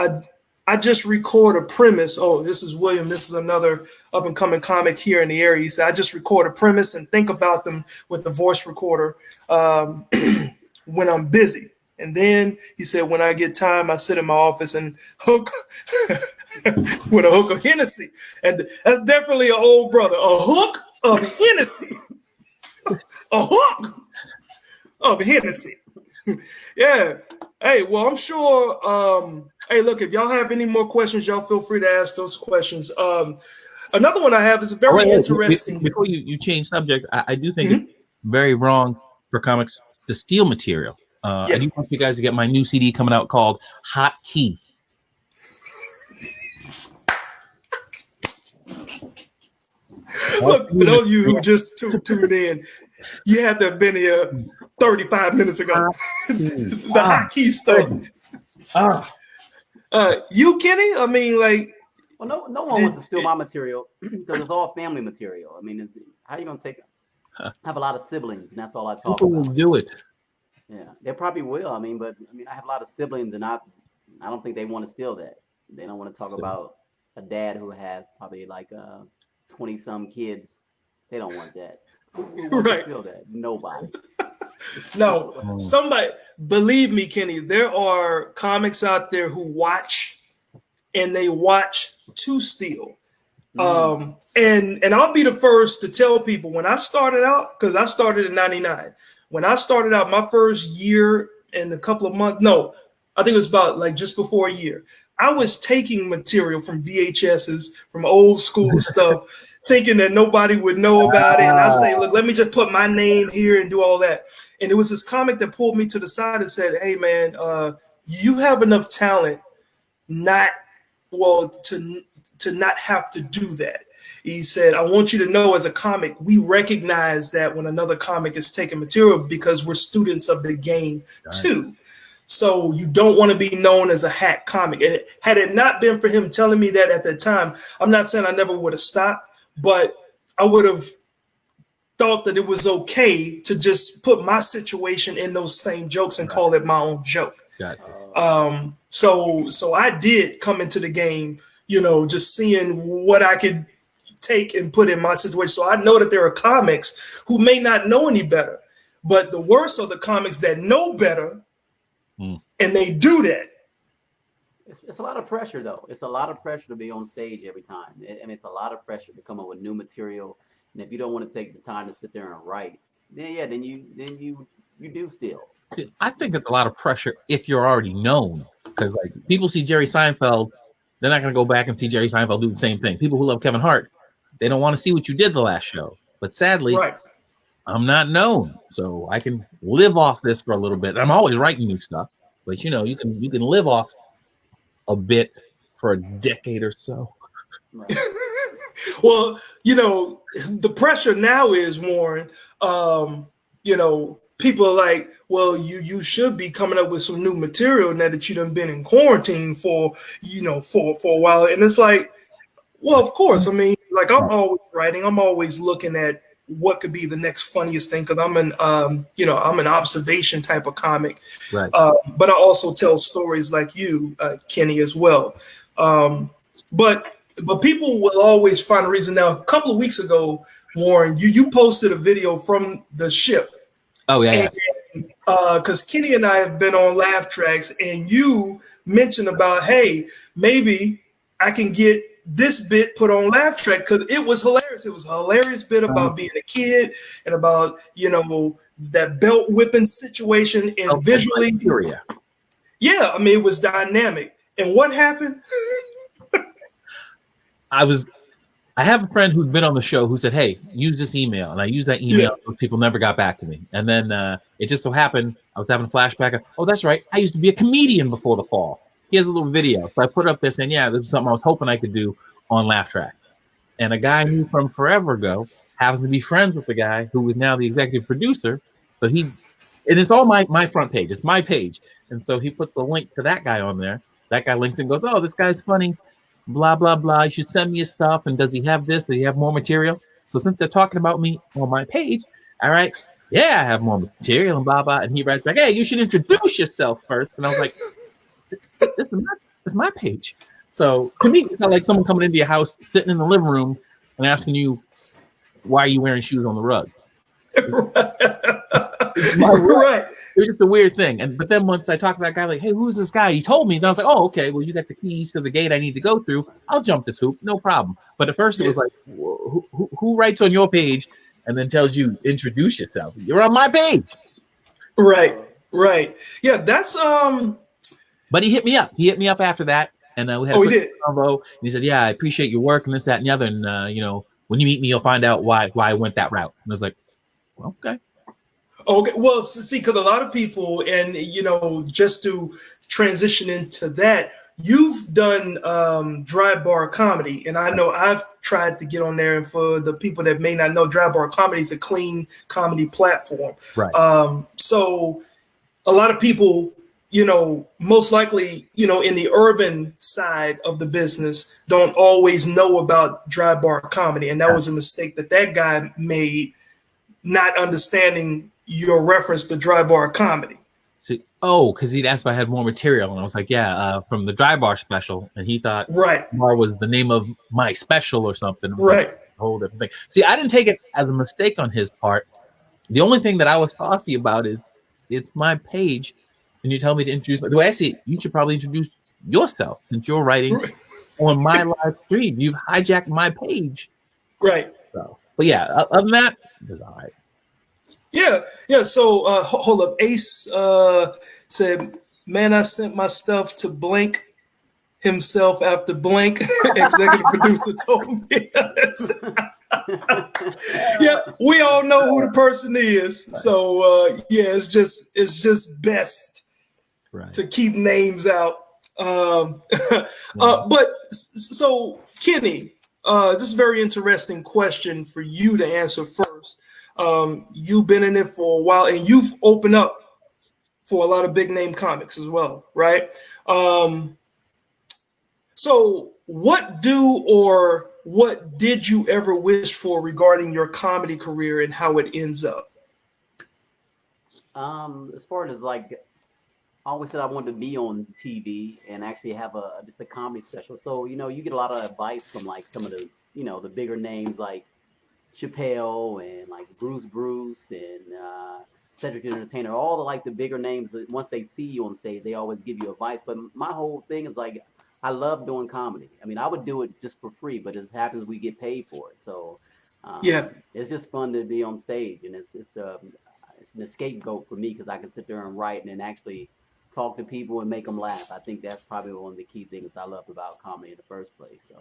I just record a premise. Oh, this is William. This is another up-and-coming comic here in the area. He said, I just record a premise and think about them with the voice recorder when I'm busy. And then he said, when I get time, I sit in my office and hook with a hook of Hennessy. And that's definitely an old brother. A hook of Hennessy. A hook of Hennessy. Yeah. Hey, well, I'm sure. Hey, look, if y'all have any more questions, y'all feel free to ask those questions. Another one I have is very interesting. Before you change subject, I do think it's very wrong for comics to steal material. I do want you guys to get my new CD coming out called Hot Key. Look, for those of you who just tuned in, you had to have been here 35 minutes ago. The Hot Key stuff. You, Kenny? I mean, like... Well, no one wants to steal my material because it's all family material. I mean, how are you going to take it? I have a lot of siblings, and that's all I talk People about. will do it. Yeah, they probably will. I mean, I have a lot of siblings, and I don't think they want to steal that. They don't want to talk about a dad who has probably like 20-some kids. They don't want that. Who wants to steal that? Nobody. No, somebody, believe me, Kenny, there are comics out there who watch, and they watch to steal. And I'll be the first to tell people when I started out, because I started in 99. When I started out, my first year and a couple of months, no, I think it was about like just before a year, I was taking material from VHSs, from old school stuff, thinking that nobody would know about it. And I say, look, let me just put my name here and do all that. And it was this comic that pulled me to the side and said, hey, man, you have enough talent not, well, to not have to do that. He said, I want you to know as a comic, we recognize that when another comic is taking material because we're students of the game too. So you don't want to be known as a hack comic. And had it not been for him telling me that at the time, I'm not saying I never would have stopped, but I would have thought that it was okay to just put my situation in those same jokes and call it my own joke. So I did come into the game, just seeing what I could take and put in my situation. So I know that there are comics who may not know any better, but the worst are the comics that know better and they do that. It's a lot of pressure, though. It's a lot of pressure to be on stage every time. And it's a lot of pressure to come up with new material. And if you don't want to take the time to sit there and write, then you do still. See, I think it's a lot of pressure if you're already known, because like people see Jerry Seinfeld, they're not going to go back and see Jerry Seinfeld do the same thing. People who love Kevin Hart, they don't want to see what you did the last show. But sadly, I'm not known, so I can live off this for a little bit. I'm always writing new stuff, but you can live off a bit for a decade or so. Right. Well, the pressure now is, Warren, people are like, well, you should be coming up with some new material now that you done been in quarantine for a while. And it's like, well, of course. I mean, like I'm always writing. I'm always looking at what could be the next funniest thing, because I'm an observation type of comic. Right. But I also tell stories like you, Kenny, as well. But people will always find a reason. Now, a couple of weeks ago, Warren, you posted a video from the ship. Oh, yeah. Because Kenny and I have been on Laff Tracks, and you mentioned about, hey, maybe I can get this bit put on Laff Track, because it was hilarious. It was a hilarious bit about being a kid and about, that belt whipping situation, and visually. Yeah, I mean, it was dynamic. And what happened? I have a friend who'd been on the show who said, hey, use this email. And I used that email. Yeah. People never got back to me. And then it just so happened I was having a flashback of, oh, that's right, I used to be a comedian before the fall. Here's a little video. So I put up this, and yeah, this was something I was hoping I could do on Laff Tracks. And a guy who from forever ago happens to be friends with the guy who was now the executive producer. So and it's all my front page. It's my page. And so he puts a link to that guy on there. That guy links and goes, oh, this guy's funny. Blah, blah, blah. You should send me his stuff. And does he have this? Does he have more material? So since they're talking about me on my page, all right, yeah, I have more material and blah, blah. And he writes back, hey, you should introduce yourself first. And I was like, this is my page. So to me, it's not like someone coming into your house, sitting in the living room and asking you, why are you wearing shoes on the rug? Right. It was just a weird thing. But then once I talked to that guy, like, hey, who's this guy? He told me. And I was like, oh, okay, well, you got the keys to the gate I need to go through. I'll jump this hoop. No problem. But at first it was like, who writes on your page and then tells you, introduce yourself? You're on my page. Right. Yeah, that's But he hit me up. He hit me up after that. And we had a quick convo. And he said, yeah, I appreciate your work and this, that, and the other. And, when you meet me, you'll find out why I went that route. And I was like, well, okay. Okay. Well, see, because a lot of people, and, just to transition into that, you've done dry bar comedy. And I know I've tried to get on there. And for the people that may not know, dry bar comedy is a clean comedy platform. Right. So a lot of people, most likely, in the urban side of the business, don't always know about dry bar comedy. And that was a mistake that guy made, not understanding your reference to dry bar comedy. Because he'd asked if I had more material. And I was like, yeah, from the dry bar special. And he thought bar was the name of my special or something. Right. Like a whole different thing. See, I didn't take it as a mistake on his part. The only thing that I was saucy about is it's my page. And you tell me to introduce the way I see it, you should probably introduce yourself since you're writing on my live stream. You've hijacked my page. Right. So, but yeah, other than that, it was all right. Yeah. So hold up. Ace said, man, I sent my stuff to blank himself after blank executive producer told me. Yeah, we all know who the person is. So yeah, it's just best Right. to keep names out. But so Kenny, this is a very interesting question for you to answer first. You've been in it for a while, and you've opened up for a lot of big name comics as well, right? So, what did you ever wish for regarding your comedy career and how it ends up? As far as like, I always said I wanted to be on TV and actually have just a comedy special. So you get a lot of advice from like some of the the bigger names like Chappelle and like Bruce and Cedric the Entertainer, all the like the bigger names. Once they see you on stage, they always give you advice. But my whole thing is like, I love doing comedy. I mean, I would do it just for free, but it happens we get paid for it. So Yeah, it's just fun to be on stage, and it's an scapegoat for me because I can sit there and write and then actually talk to people and make them laugh. I think that's probably one of the key things I love about comedy in the first place. So.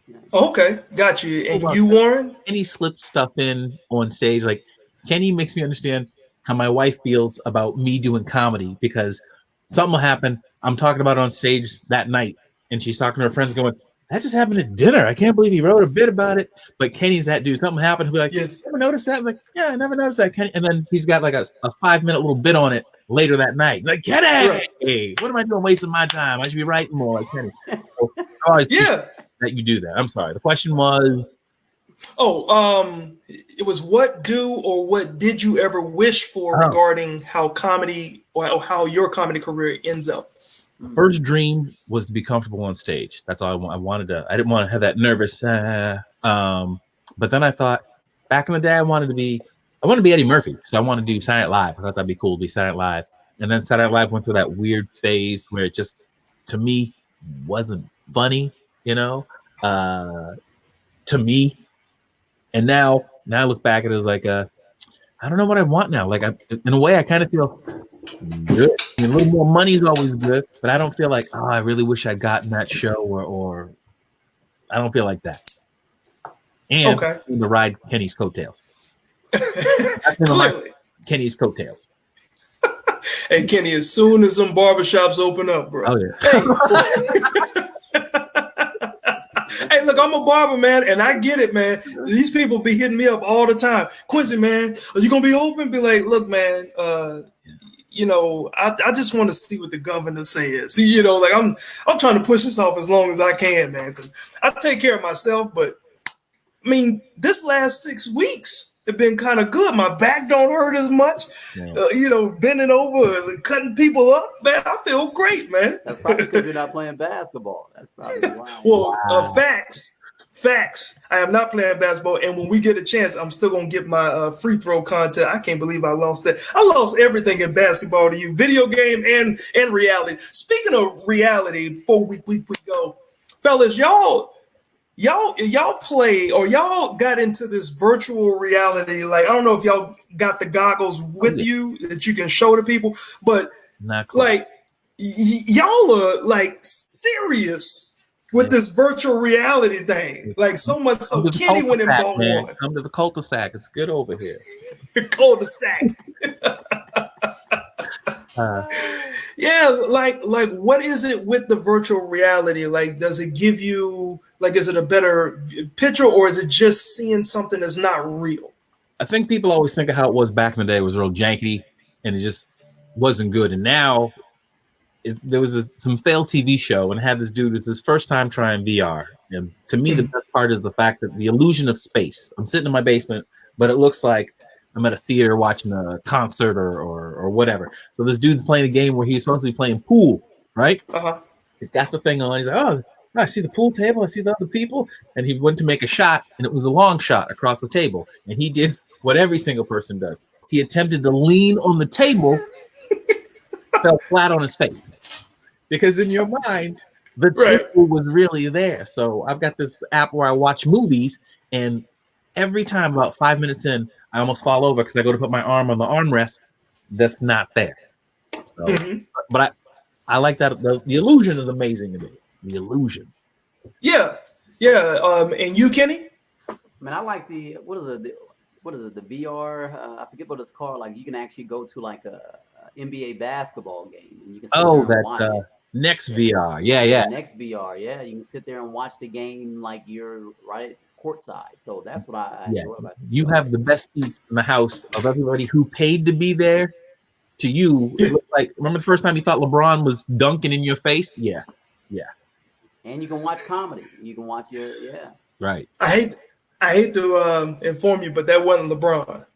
Yeah. okay, got you. And Well, you, Warren? Kenny slips stuff in on stage. Like Kenny makes me understand how my wife feels about me doing comedy because something will happen. I'm talking about it on stage that night, and she's talking to her friends, going, "That just happened at dinner. I can't believe he wrote a bit about it." But Kenny's that dude. Something happened. He'll be like, Yes. "Never noticed that?" I'm like, "Yeah, I never noticed that, Kenny." And then he's got like a 5-minute little bit on it later that night. Like, Kenny, hey, what am I doing wasting my time? I should be writing more like Kenny. So, I always Yeah. that you do that. I'm sorry. The question was, It was what did you ever wish for regarding how comedy or how your comedy career ends up? first dream was to be comfortable on stage. That's all I wanted to. I didn't want to have that nervous. But then I thought, back in the day, I wanted to be Eddie Murphy. So I wanted to do Saturday Night Live. I thought that'd be cool to be Saturday Night Live. And then Saturday Night Live went through that weird phase where it just, to me, wasn't funny. To me. And now I look back at it as like I don't know what I want now. Like in a way, I kind of feel good. I mean, a little more money is always good, but I don't feel like, oh, I really wish I'd gotten that show, or I don't feel like that. And Okay. to ride Kenny's coattails. Clearly. Kenny's coattails. Hey, Kenny, as soon as some barbershops open up, bro. Oh yeah. Hey, look, I'm a barber, man, and I get it, man. These people be hitting me up all the time. Quincy, man, are you gonna be open? Be like, look, man, I just want to see what the governor says. Like I'm trying to push this off as long as I can, man, because I take care of myself. But I mean, this last 6 weeks have been kind of good. My back don't hurt as much. Bending over, cutting people up, man. I feel great, man. That's probably because you're not playing basketball. That's probably why. Well, facts. I am not playing basketball, and when we get a chance, I'm still gonna get my free throw contest. I can't believe I lost that. I lost everything in basketball to you, video game and reality. Speaking of reality, before we go, fellas, y'all play or y'all got into this virtual reality. Like, I don't know if y'all got the goggles with you that you can show to people, but like y'all are like serious with this virtual reality thing. Like, so much so Kenny went and bought one. Come to the cul-de-sac. It's good over here. Cul-de-sac. Yeah, like what is it with the virtual reality? Like, does it give you, like, is it a better picture, or is it just seeing something that's not real? I think people always think of how it was back in the day. It was real janky, and it just wasn't good. And now there was some failed TV show, and it had this dude. It's his first time trying VR. And to me, the best part is the fact that the illusion of space. I'm sitting in my basement, but it looks like I'm at a theater watching a concert or whatever. So this dude's playing a game where he's supposed to be playing pool, right? He's got the thing on. He's like, oh, I see the pool table. I see the other people. And he went to make a shot, and it was a long shot across the table. And he did what every single person does. He attempted to lean on the table, fell flat on his face. Because in your mind, the table was really there. So I've got this app where I watch movies, and every time about 5 minutes in, I almost fall over because I go to put my arm on the armrest. That's not there. So, but I like that. The illusion is amazing to me. The illusion. Yeah. And you, Kenny? Man, I like the what is it? The VR? I forget what it's called. Like you can actually go to like a NBA basketball game and you can sit there and watch it. Next VR. Yeah. Next VR. Yeah, you can sit there and watch the game like you're right at courtside. So that's what I enjoy about this. You have the best seats in the house of everybody who paid to be there. To you, it looked like, remember the first time you thought LeBron was dunking in your face? Yeah. And you can watch comedy. You can watch Right. I hate to inform you, but that wasn't LeBron.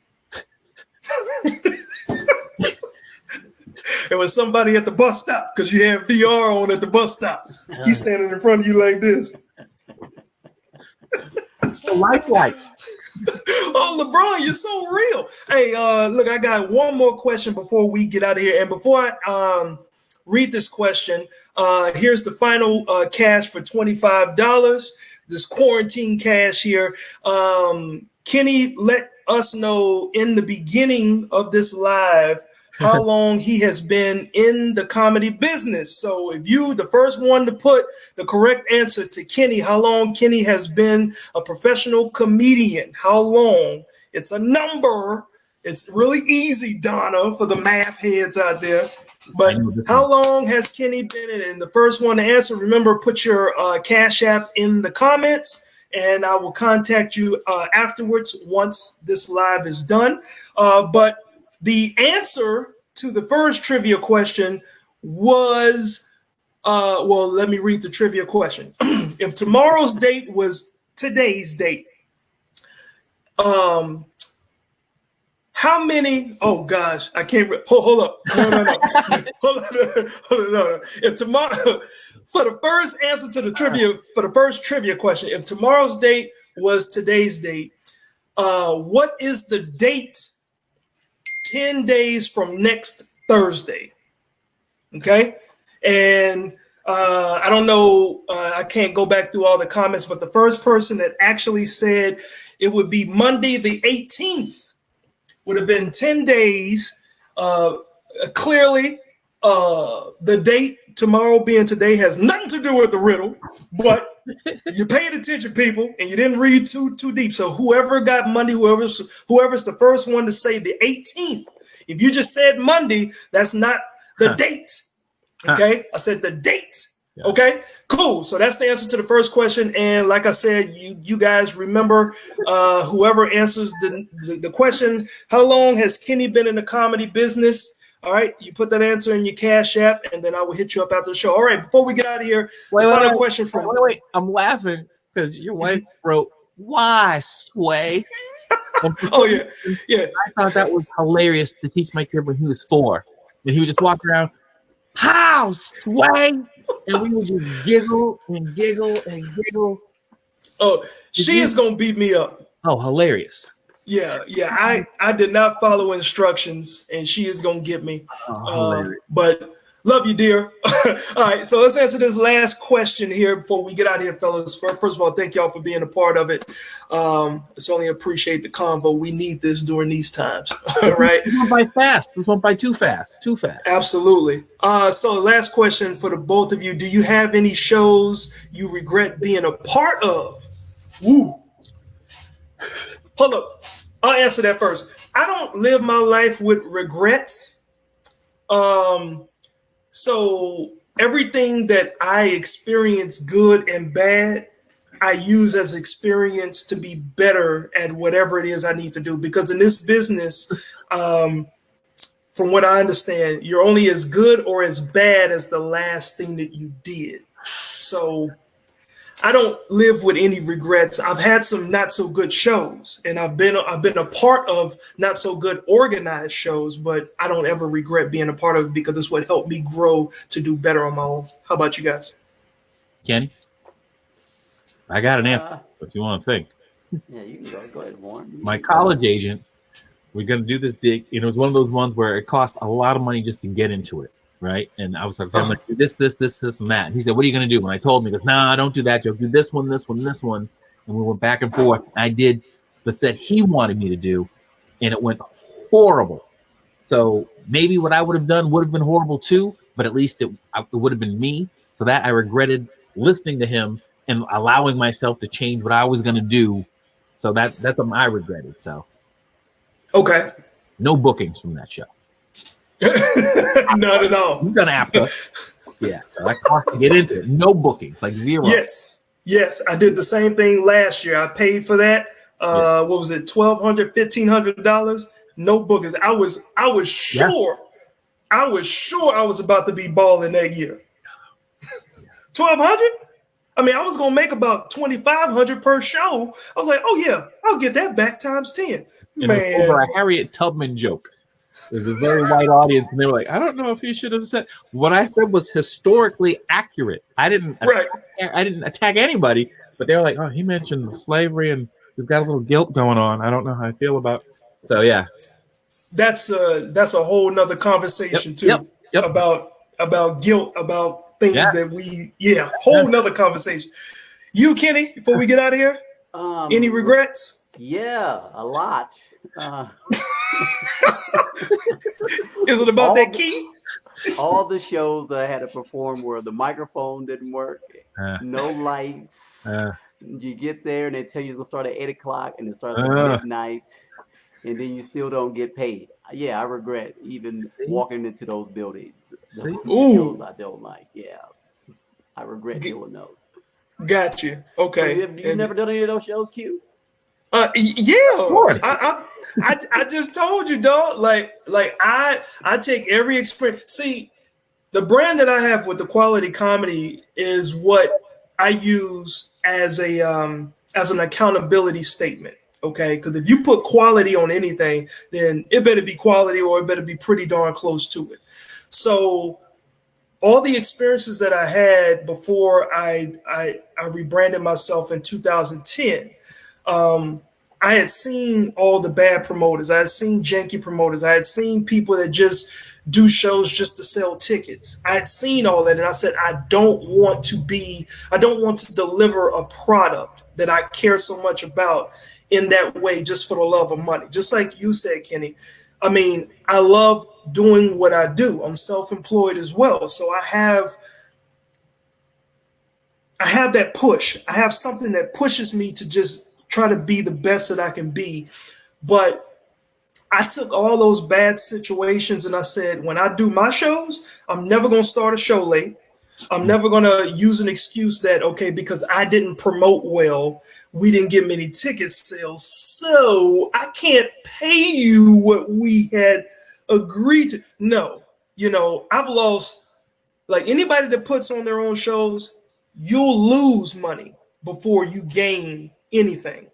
It was somebody at the bus stop because you have VR on at the bus stop. He's standing in front of you like this. So lifelike. Oh, LeBron, you're so real. Hey, look, I got one more question before we get out of here. And before I read this question, here's the final cash for $25. This quarantine cash here. Kenny let us know in the beginning of this live how long he has been in the comedy business. So if you, the first one to put the correct answer to Kenny, how long Kenny has been a professional comedian, how long, it's a number. It's really easy, Donna, for the math heads out there. But how long has Kenny been in it? And the first one to answer, remember, put your Cash App in the comments, and I will contact you afterwards once this live is done. But the answer to the first trivia question was, well, let me read the trivia question. If tomorrow's date was today's date, how many? Oh gosh, I can't. Hold up. No. Hold on. No. If tomorrow, for the first answer to the trivia, for the first trivia question, if tomorrow's date was today's date, what is the date 10 days from next Thursday? Okay. And I don't know, I can't go back through all the comments, but the first person that actually said it would be Monday the 18th would have been 10 days. Clearly, the date tomorrow being today has nothing to do with the riddle, but you paid attention, people, and you didn't read too deep. So whoever got Monday, whoever's the first one to say the 18th, if you just said Monday, that's not the date. Okay, I said the date. Yeah. Okay, cool. So that's the answer to the first question. And like I said, you guys remember, whoever answers the question, how long has Kenny been in the comedy business? All right, you put that answer in your Cash App, and then I will hit you up after the show. All right, before we get out of here, final question from. Wait, I'm laughing because your wife wrote, "Why Sway?" Oh yeah. I thought that was hilarious to teach my kid when he was 4, and he would just walk around, "How Sway?" and we would just giggle and giggle and giggle. Oh, she is gonna beat me up. Oh, hilarious. Yeah. I did not follow instructions, and she is gonna get me. But love you, dear. All right, so let's answer this last question here before we get out of here, fellas. First of all, thank y'all for being a part of it. Certainly appreciate the convo. We need this during these times. All right. This went by fast. This went by too fast. Absolutely. So last question for the both of you. Do you have any shows you regret being a part of? Woo. Hold up. I'll answer that first. I don't live my life with regrets. So everything that I experience, good and bad, I use as experience to be better at whatever it is I need to do. Because in this business, from what I understand, you're only as good or as bad as the last thing that you did. So I don't live with any regrets. I've had some not so good shows, and I've been a part of not so good organized shows, but I don't ever regret being a part of it because it's what helped me grow to do better on my own. How about you guys? Kenny? I got an answer, if you want to think. Yeah, you can go ahead, Warren. My college agent, we're going to do this dig. It was one of those ones where it cost a lot of money just to get into it. Right. And I was like, I'm like, this, and that. And he said, what are you going to do? When I told him, he goes, nah, don't do that joke. Do this one. And we went back and forth. I did the set he wanted me to do, and it went horrible. So maybe what I would have done would have been horrible too, but at least it would have been me. So that I regretted listening to him and allowing myself to change what I was going to do. So that's what I regretted. So Okay. no bookings from that show. Not at all. We've done after. Yeah, so that cost to get into it. No bookings, like zero. Yes, I did the same thing last year. I paid for that. What was it, $1,200, $1,500? No bookings. I was sure, I was about to be balling that year. 1,200. I mean, I was gonna make about 2,500 per show. I was like, oh yeah, I'll get that back times 10. And it was over a Harriet Tubman joke. It was a very white audience, and they were like, I don't know if he should have said what I said was historically accurate. I didn't attack anybody, but they were like, oh, he mentioned slavery and we've got a little guilt going on. I don't know how I feel about it. So yeah. That's a whole nother conversation too. Yep. About guilt, about things that we whole nother conversation. You, Kenny, before we get out of here, any regrets? Yeah, a lot. Is it about that key? All the shows I had to perform where the microphone didn't work, no lights. You get there and they tell you it's gonna start at 8 o'clock and it starts at midnight, and then you still don't get paid. Yeah, I regret even walking into those buildings. Those shows I don't like. Yeah, I regret doing those. Got you. Okay. So you never done any of those shows, Q? Yeah. I just told you, dog. Like I take every experience. See, the brand that I have with the quality comedy is what I use as an accountability statement. Okay, because if you put quality on anything, then it better be quality or it better be pretty darn close to it. So all the experiences that I had before I rebranded myself in 2010, I had seen all the bad promoters. I had seen janky promoters. I had seen people that just do shows just to sell tickets. I had seen all that, and I said, I don't want to deliver a product that I care so much about in that way, just for the love of money. Just like you said, Kenny. I mean, I love doing what I do. I'm self-employed as well, so I have that push. I have something that pushes me to just try to be the best that I can be. But I took all those bad situations and I said, when I do my shows, I'm never going to start a show late. I'm never going to use an excuse that, okay, because I didn't promote well, we didn't get many ticket sales, so I can't pay you what we had agreed to. No, I've lost, like anybody that puts on their own shows, you'll lose money before you gain anything.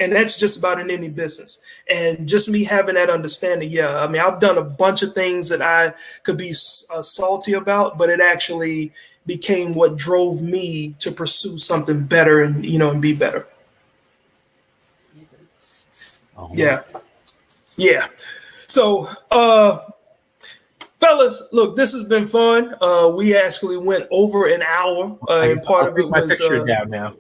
And that's just about in any business. And just me having that understanding, I mean, I've done a bunch of things that I could be salty about, but it actually became what drove me to pursue something better and, and be better. Yeah. So, fellas, look, this has been fun. We actually went over an hour, and part of it was picture down now.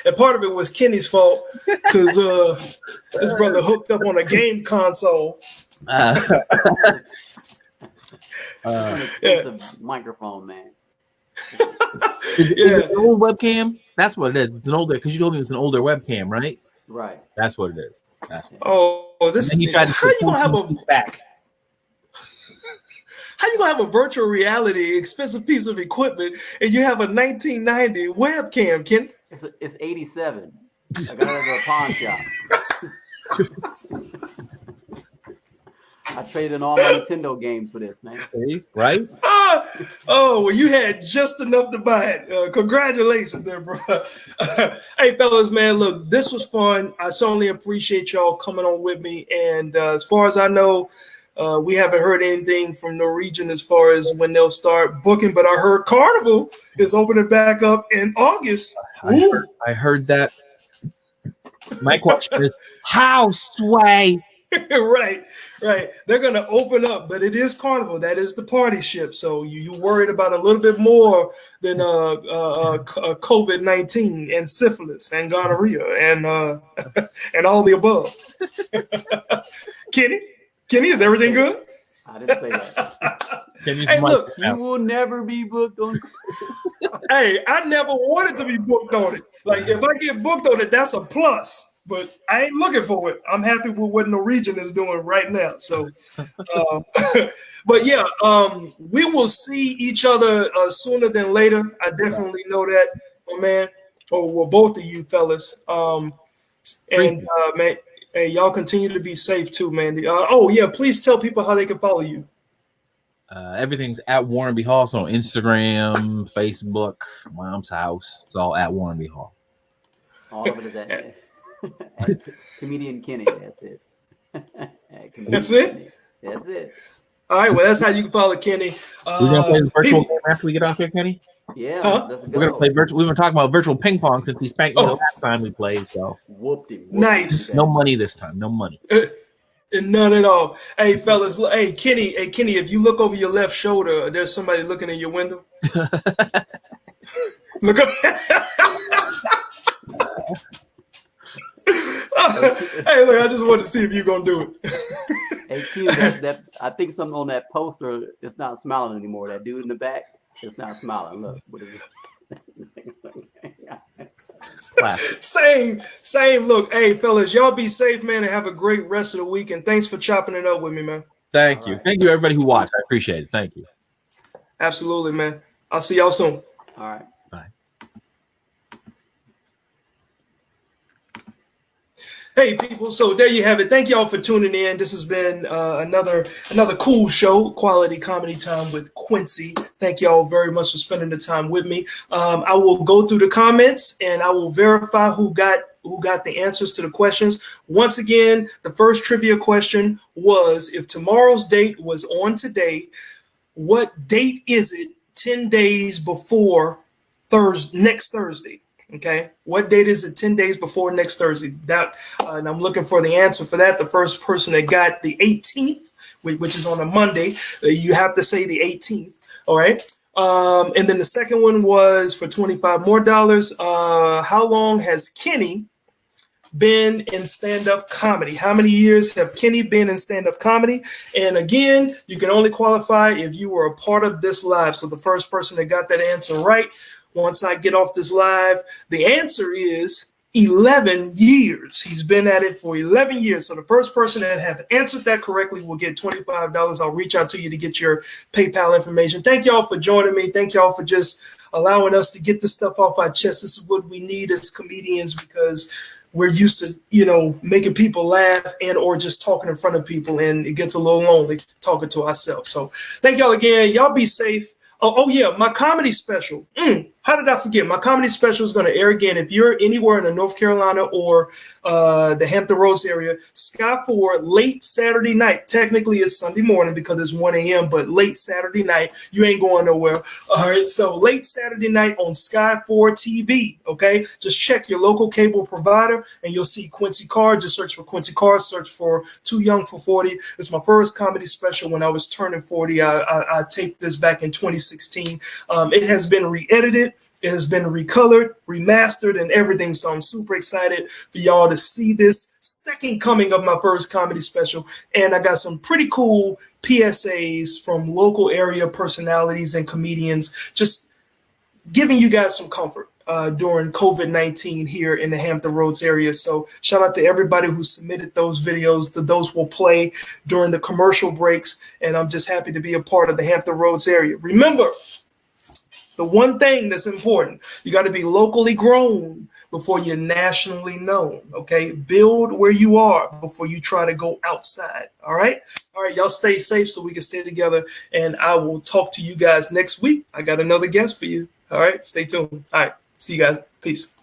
And part of it was Kenny's fault because this brother hooked up on a game console. Expensive microphone, man. Is it an old webcam? That's what it is. It's an older, because you told me it was an older webcam, right? Right. That's what it is. This. How you gonna have a back? How you gonna have a virtual reality expensive piece of equipment and you have a 1990 webcam, Ken? It's 87. I got it at a pawn shop. I traded in all my Nintendo games for this, man. Right? Well, you had just enough to buy it. Congratulations there, bro. Hey, fellas, man, look, this was fun. I certainly appreciate y'all coming on with me. And as far as I know, we haven't heard anything from Norwegian as far as when they'll start booking, but I heard Carnival is opening back up in August. I heard that. My question is, how, Sway? Right. They're going to open up, but it is Carnival. That is the party ship. So you worried about a little bit more than COVID-19 and syphilis and gonorrhea and and all the above. Kenny, is everything good? I didn't say that. Hey, look, You will never be booked on. hey, I never wanted to be booked on it. Like, if I get booked on it, that's a plus. But I ain't looking for it. I'm happy with what Norwegian is doing right now. So, um, but yeah, we will see each other sooner than later. I definitely know that, my man. Or well, both of you fellas. And man, hey, y'all continue to be safe too, man. Oh yeah, please tell people how they can follow you. Everything's at Warren B. Hall. So on Instagram, Facebook, Mom's house. It's all at Warren B. Hall. All of it is at Comedian Kenny. That's it. That's it? Kenny. That's it. All right, well, that's how you can follow Kenny. We're gonna play the virtual game after we get off here, Kenny. Yeah, let's go. We're gonna play virtual. We've been talking about virtual ping pong since he spanked me the last time we played. So whooped him. Nice. No money this time. No money. None at all. Hey, fellas. Hey, Kenny. If you look over your left shoulder, there's somebody looking in your window. Look up. Hey, look. I just wanted to see if you're gonna do it. Hey, Q, that I think something on that poster is not smiling anymore. That dude in the back is not smiling. Look, what is it? Same. Look, hey, fellas, y'all be safe, man, and have a great rest of the week. And thanks for chopping it up with me, man. Thank you. Thank you, everybody who watched. I appreciate it. Thank you. Absolutely, man. I'll see y'all soon. All right. Bye. Hey, people. So there you have it. Thank y'all for tuning in. This has been another cool show, Quality Comedy Time with Quincy. Thank y'all very much for spending the time with me. I will go through the comments and I will verify who got the answers to the questions. Once again, the first trivia question was, if tomorrow's date was on today, what date is it 10 days before next Thursday? Okay, what date is it 10 days before next Thursday? And I'm looking for the answer for that. The first person that got the 18th, which is on a Monday, you have to say the 18th. All right. And then the second one was for $25 more. How long has Kenny been in stand-up comedy? How many years have Kenny been in stand-up comedy? And again, you can only qualify if you were a part of this live. So the first person that got that answer right, once I get off this live, the answer is 11 years. He's been at it for 11 years. So the first person that have answered that correctly will get $25. I'll reach out to you to get your PayPal information. Thank y'all for joining me. Thank y'all for just allowing us to get this stuff off our chest. This is what we need as comedians, because we're used to, making people laugh and or just talking in front of people, and it gets a little lonely talking to ourselves. So thank y'all again. Y'all be safe. Oh yeah, my comedy special. How did I forget? My comedy special is going to air again. If you're anywhere in the North Carolina or the Hampton Roads area, Sky 4, late Saturday night. Technically, it's Sunday morning because it's 1 a.m., but late Saturday night, you ain't going nowhere. All right, so late Saturday night on Sky 4 TV, okay? Just check your local cable provider, and you'll see Quincy Carr. Just search for Quincy Carr. Search for Too Young for 40. It's my first comedy special when I was turning 40. I taped this back in 2016. It has been re-edited. It has been recolored, remastered, and everything. So I'm super excited for y'all to see this second coming of my first comedy special. And I got some pretty cool PSAs from local area personalities and comedians, just giving you guys some comfort during COVID-19 here in the Hampton Roads area. So shout out to everybody who submitted those videos. Those will play during the commercial breaks. And I'm just happy to be a part of the Hampton Roads area. Remember, the one thing that's important, you got to be locally grown before you're nationally known, okay? Build where you are before you try to go outside, all right? All right, y'all stay safe so we can stay together, and I will talk to you guys next week. I got another guest for you, all right? Stay tuned. All right, see you guys. Peace.